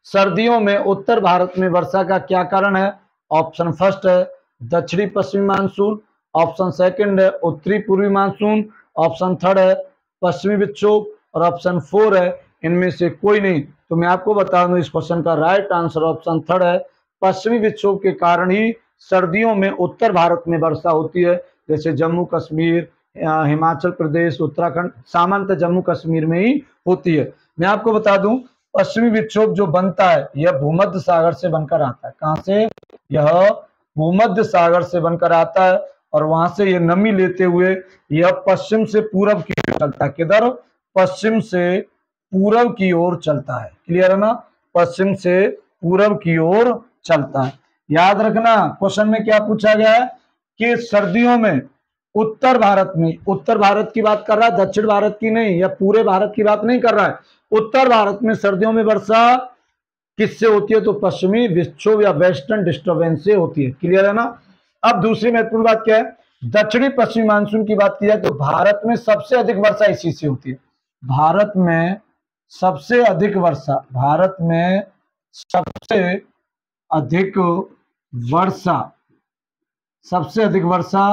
सर्दियों में उत्तर भारत में वर्षा का क्या कारण है? ऑप्शन फर्स्ट है दक्षिणी पश्चिमी मानसून, ऑप्शन सेकंड है उत्तरी पूर्वी मानसून, ऑप्शन थर्ड है पश्चिमी विक्षोभ और ऑप्शन फोर है इनमें से कोई नहीं। तो मैं आपको बता दूं इस क्वेश्चन का राइट आंसर ऑप्शन थर्ड है, पश्चिमी विक्षोभ के कारण ही सर्दियों में उत्तर भारत में वर्षा होती है, जैसे जम्मू कश्मीर, हिमाचल प्रदेश, उत्तराखंड, सामान्यतः जम्मू कश्मीर में ही होती है। मैं आपको बता दूं पश्चिमी विक्षोभ जो बनता है यह भूमध्य सागर से बनकर आता है। कहां से? यह भूमध्य सागर से बनकर आता है और वहां से ये नमी लेते हुए यह पश्चिम से पूरब की ओर चलता है। किधर? पश्चिम से पूरब की ओर चलता है। क्लियर है ना? पश्चिम से पूरब की ओर चलता है। याद रखना क्वेश्चन में क्या पूछा गया है कि सर्दियों में उत्तर भारत में, उत्तर भारत की बात कर रहा है, दक्षिण भारत की नहीं, या पूरे भारत की बात नहीं कर रहा है, उत्तर भारत में सर्दियों में वर्षा किससे होती है? तो पश्चिमी विक्षोभ या वेस्टर्न डिस्टर्बेंस से होती है। क्लियर है ना? अब दूसरी महत्वपूर्ण बात क्या है? दक्षिणी पश्चिमी मानसून की बात की जाए तो भारत में सबसे अधिक वर्षा इसी से होती है। भारत में सबसे अधिक वर्षा, भारत में सबसे अधिक वर्षा, सबसे अधिक वर्षा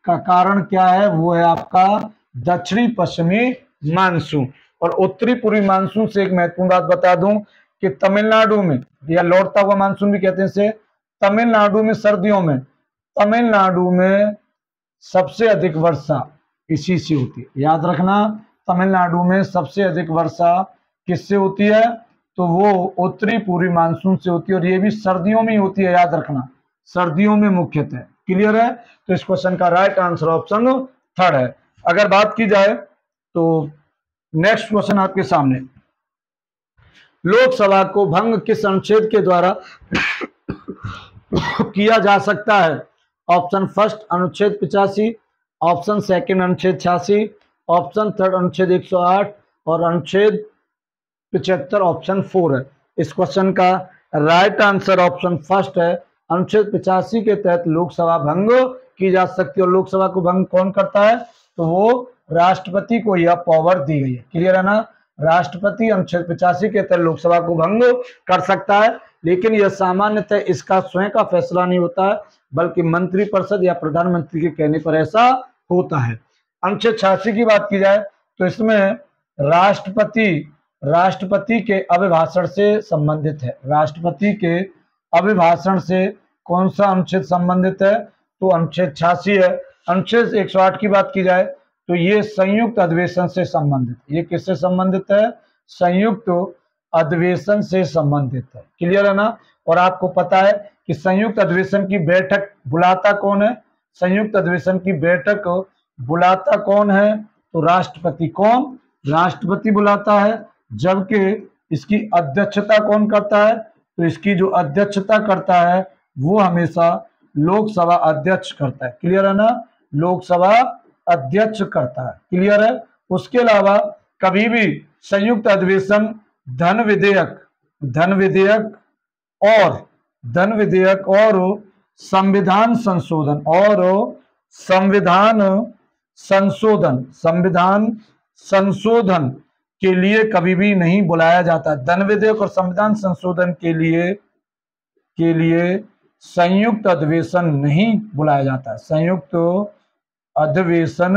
का कारण क्या है? वो है आपका दक्षिणी पश्चिमी मानसून। और उत्तरी पूर्वी मानसून से एक महत्वपूर्ण बात बता दूं कि तमिलनाडु में, या लौटता हुआ मानसून भी कहते हैं इसे, तमिलनाडु में सर्दियों में, तमिलनाडु में सबसे अधिक वर्षा इसी से होती है। याद रखना तमिलनाडु में सबसे अधिक वर्षा किससे होती है? तो वो उत्तरी पूर्वी मानसून से होती है और ये भी सर्दियों में ही होती है। याद रखना सर्दियों में मुख्यतः। क्लियर है? तो इस क्वेश्चन का राइट आंसर ऑप्शन थर्ड है। अगर बात की जाए तो नेक्स्ट क्वेश्चन आपके सामने, लोकसभा को भंग किस अनुच्छेद के द्वारा किया जा सकता है? ऑप्शन फर्स्ट अनुच्छेद 85, ऑप्शन सेकंड अनुच्छेद 86, ऑप्शन थर्ड अनुच्छेद 108 और अनुच्छेद 75 ऑप्शन 4 है। इस क्वेश्चन का राइट आंसर ऑप्शन फर्स्ट है, अनुच्छेद 85 के तहत लोकसभा भंग की जा सकती है। और लोकसभा को भंग कौन करता है? तो वो राष्ट्रपति को यह पावर दी गई है। क्लियर है ना? राष्ट्रपति अनुच्छेद 85 के तहत लोकसभा को भंग कर सकता है, लेकिन यह सामान्यतः इसका स्वयं का फैसला नहीं होता है, बल्कि मंत्रिपरिषद या प्रधानमंत्री के कहने पर ऐसा होता है। अनुच्छेद 86 की बात की जाए तो इसमें राष्ट्रपति के अभिभाषण से संबंधित है। राष्ट्रपति के अभिभाषण से कौन सा अनुच्छेद संबंधित है? तो अनुच्छेद 86 है। अनुच्छेद 108 की बात की जाए तो ये संयुक्त अधिवेशन से संबंधित, ये किससे संबंधित है? संयुक्त अधिवेशन से संबंधित है। क्लियर है ना? और आपको पता है कि संयुक्त अधिवेशन की बैठक बुलाता कौन है? संयुक्त अधिवेशन की बैठक बुलाता कौन है? तो राष्ट्रपति। कौन? राष्ट्रपति बुलाता है। जबकि इसकी अध्यक्षता कौन करता है? तो इसकी जो अध्यक्षता करता है वो हमेशा लोकसभा अध्यक्ष करता है। क्लियर है ना? लोकसभा अध्यक्ष करता है। क्लियर है? उसके अलावा कभी भी संयुक्त अधिवेशन धन विधेयक और संविधान संशोधन के लिए कभी भी नहीं बुलाया जाता। धन विधेयक और संविधान संशोधन के लिए संयुक्त अधिवेशन नहीं बुलाया जाता। संयुक्त अधिवेशन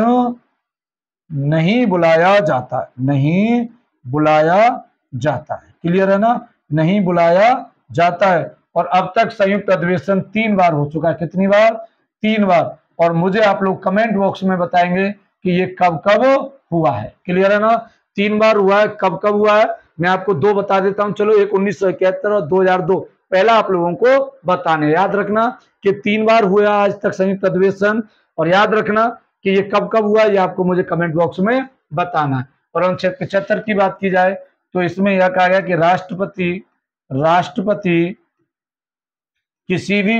नहीं बुलाया जाता, नहीं बुलाया जाता है। क्लियर है ना? नहीं बुलाया जाता है। और अब तक संयुक्त अधिवेशन 3 बार हो चुका है। कितनी बार? 3 बार। और मुझे आप लोग कमेंट बॉक्स में बताएंगे कि ये कब कब हुआ है। क्लियर है ना? 3 बार हुआ है। कब कब हुआ है मैं आपको 2 बता देता हूं। चलो, एक 1971 और 2002 पहला आप लोगों को बताने। याद रखना कि 3 बार हुआ आज तक संयुक्त अधिवेशन, और याद रखना कि ये कब कब हुआ ये आपको मुझे कमेंट बॉक्स में बताना है। और अनुच्छेद 75 की बात की जाए तो इसमें यह कहा गया कि राष्ट्रपति किसी भी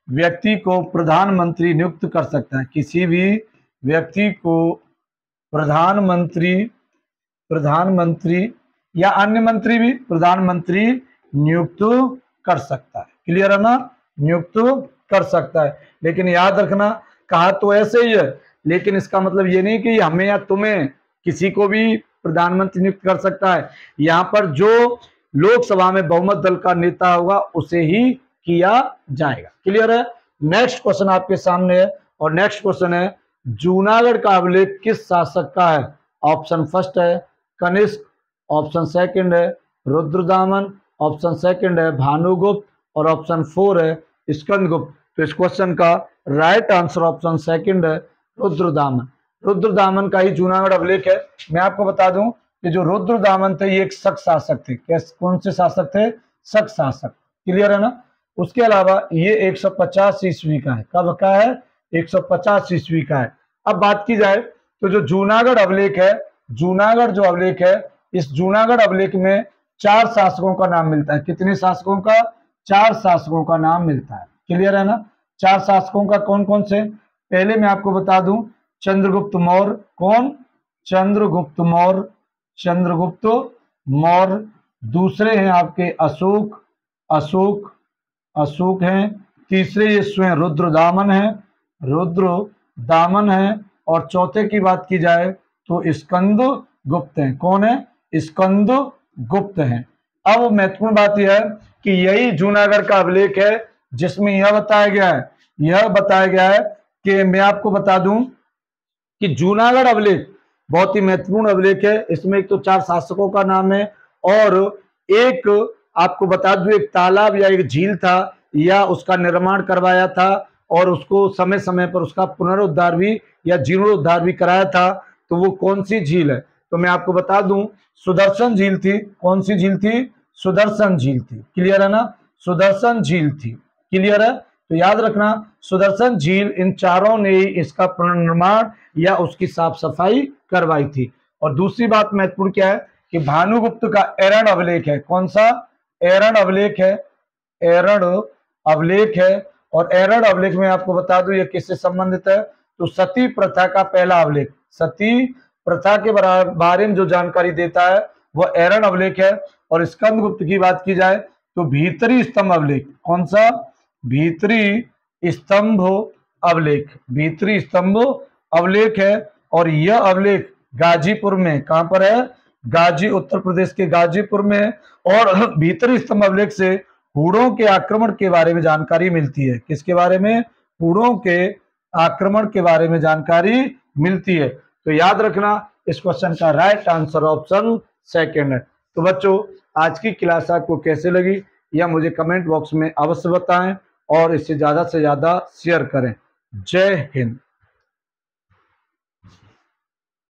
व्यक्ति को प्रधानमंत्री नियुक्त कर सकता है। किसी भी व्यक्ति को प्रधानमंत्री या अन्य मंत्री भी प्रधानमंत्री नियुक्त कर सकता है। क्लियर है ना? नियुक्त कर सकता है। लेकिन याद रखना कहा तो ऐसे ही है, लेकिन इसका मतलब ये नहीं कि हमें या तुम्हें किसी को भी प्रधानमंत्री नियुक्त कर सकता है। यहाँ पर जो लोकसभा में बहुमत दल का नेता होगा उसे ही किया जाएगा। क्लियर है। नेक्स्ट क्वेश्चन आपके सामने है और नेक्स्ट क्वेश्चन है जूनागढ़ का अभिलेख किस शासक का है? ऑप्शन फर्स्ट है कनिष्क, ऑप्शन सेकंड है रुद्रदामन, ऑप्शन सेकंड है भानुगुप्त और ऑप्शन 4 है स्कंदगुप्त। तो इस क्वेश्चन का राइट आंसर ऑप्शन सेकंड है रुद्रदामन। रुद्रदामन का ही जूनागढ़ अभिलेख है। मैं आपको बता दूं कि जो रुद्रदामन थे ये एक शक शासक थे। कैसे, कौन से शासक थे? शक शासक। क्लियर है ना। उसके अलावा ये 150 ईस्वी का है। कब का है? 150 ईस्वी का है। अब बात की जाए तो जो जूनागढ़ अभिलेख है, जूनागढ़ जो अभिलेख है, इस जूनागढ़ अभिलेख में 4 शासकों का नाम मिलता है। कितने शासकों का? 4 शासकों का नाम मिलता है। क्लियर है ना। 4 शासकों का कौन कौन से? पहले मैं आपको बता दूं चंद्रगुप्त मौर्य। कौन? चंद्रगुप्त मौर्य, चंद्रगुप्त मौर्य। दूसरे हैं आपके अशोक, अशोक, अशोक हैं। तीसरे ये स्वयं रुद्रदामन है, रुद्रदामन है। और चौथे की बात की जाए तो स्कंदगुप्त हैं। कौन है? स्कंदगुप्त हैं। अब महत्वपूर्ण बात यह है कि यही जूनागढ़ का अभिलेख है जिसमें यह बताया गया है, यह बताया गया है कि मैं आपको बता दूं कि जूनागढ़ अभिलेख बहुत ही महत्वपूर्ण अभिलेख है। इसमें एक तो 4 शासकों का नाम है और एक आपको बता दूं एक तालाब या एक झील था या उसका निर्माण करवाया था और उसको समय समय पर उसका पुनरुद्धार भी या जीर्णोद्धार भी कराया था। तो वो कौन सी झील है? तो मैं आपको बता दूं सुदर्शन झील थी। कौन सी झील थी? सुदर्शन झील थी। क्लियर है ना। सुदर्शन झील थी। क्लियर है। तो याद रखना सुदर्शन झील इन चारों ने इसका पुनर्निर्माण या उसकी साफ सफाई करवाई थी। और दूसरी बात महत्वपूर्ण क्या है कि भानुगुप्त का एरण अभिलेख है। कौन सा? एरण अभिलेख है। एरण अभिलेख है। और एरण अभिलेख में आपको बता दूं ये किससे संबंधित है? तो सती प्रथा का पहला अभिलेख, सती प्रथा के बारे में जो जानकारी देता है वह एरण अभिलेख है। और स्कंदगुप्त की बात की जाए तो भीतरी स्तंभ अभिलेख। कौन सा? भीतरी स्तंभ अभिलेख, भीतरी स्तंभ अभिलेख है। और यह अभिलेख गाजीपुर में, कहां पर है? उत्तर प्रदेश के गाजीपुर में। और भीतरी स्तंभ अभिलेख से हूणों के आक्रमण के बारे में जानकारी मिलती है। किसके बारे में? हूणों के आक्रमण के बारे में जानकारी मिलती है। तो याद रखना इस क्वेश्चन का राइट आंसर ऑप्शन सेकंड है। तो बच्चों आज की क्लास आपको कैसे लगी यह मुझे कमेंट बॉक्स में अवश्य बताएं और इसे ज्यादा से ज्यादा शेयर करें। जय हिंद।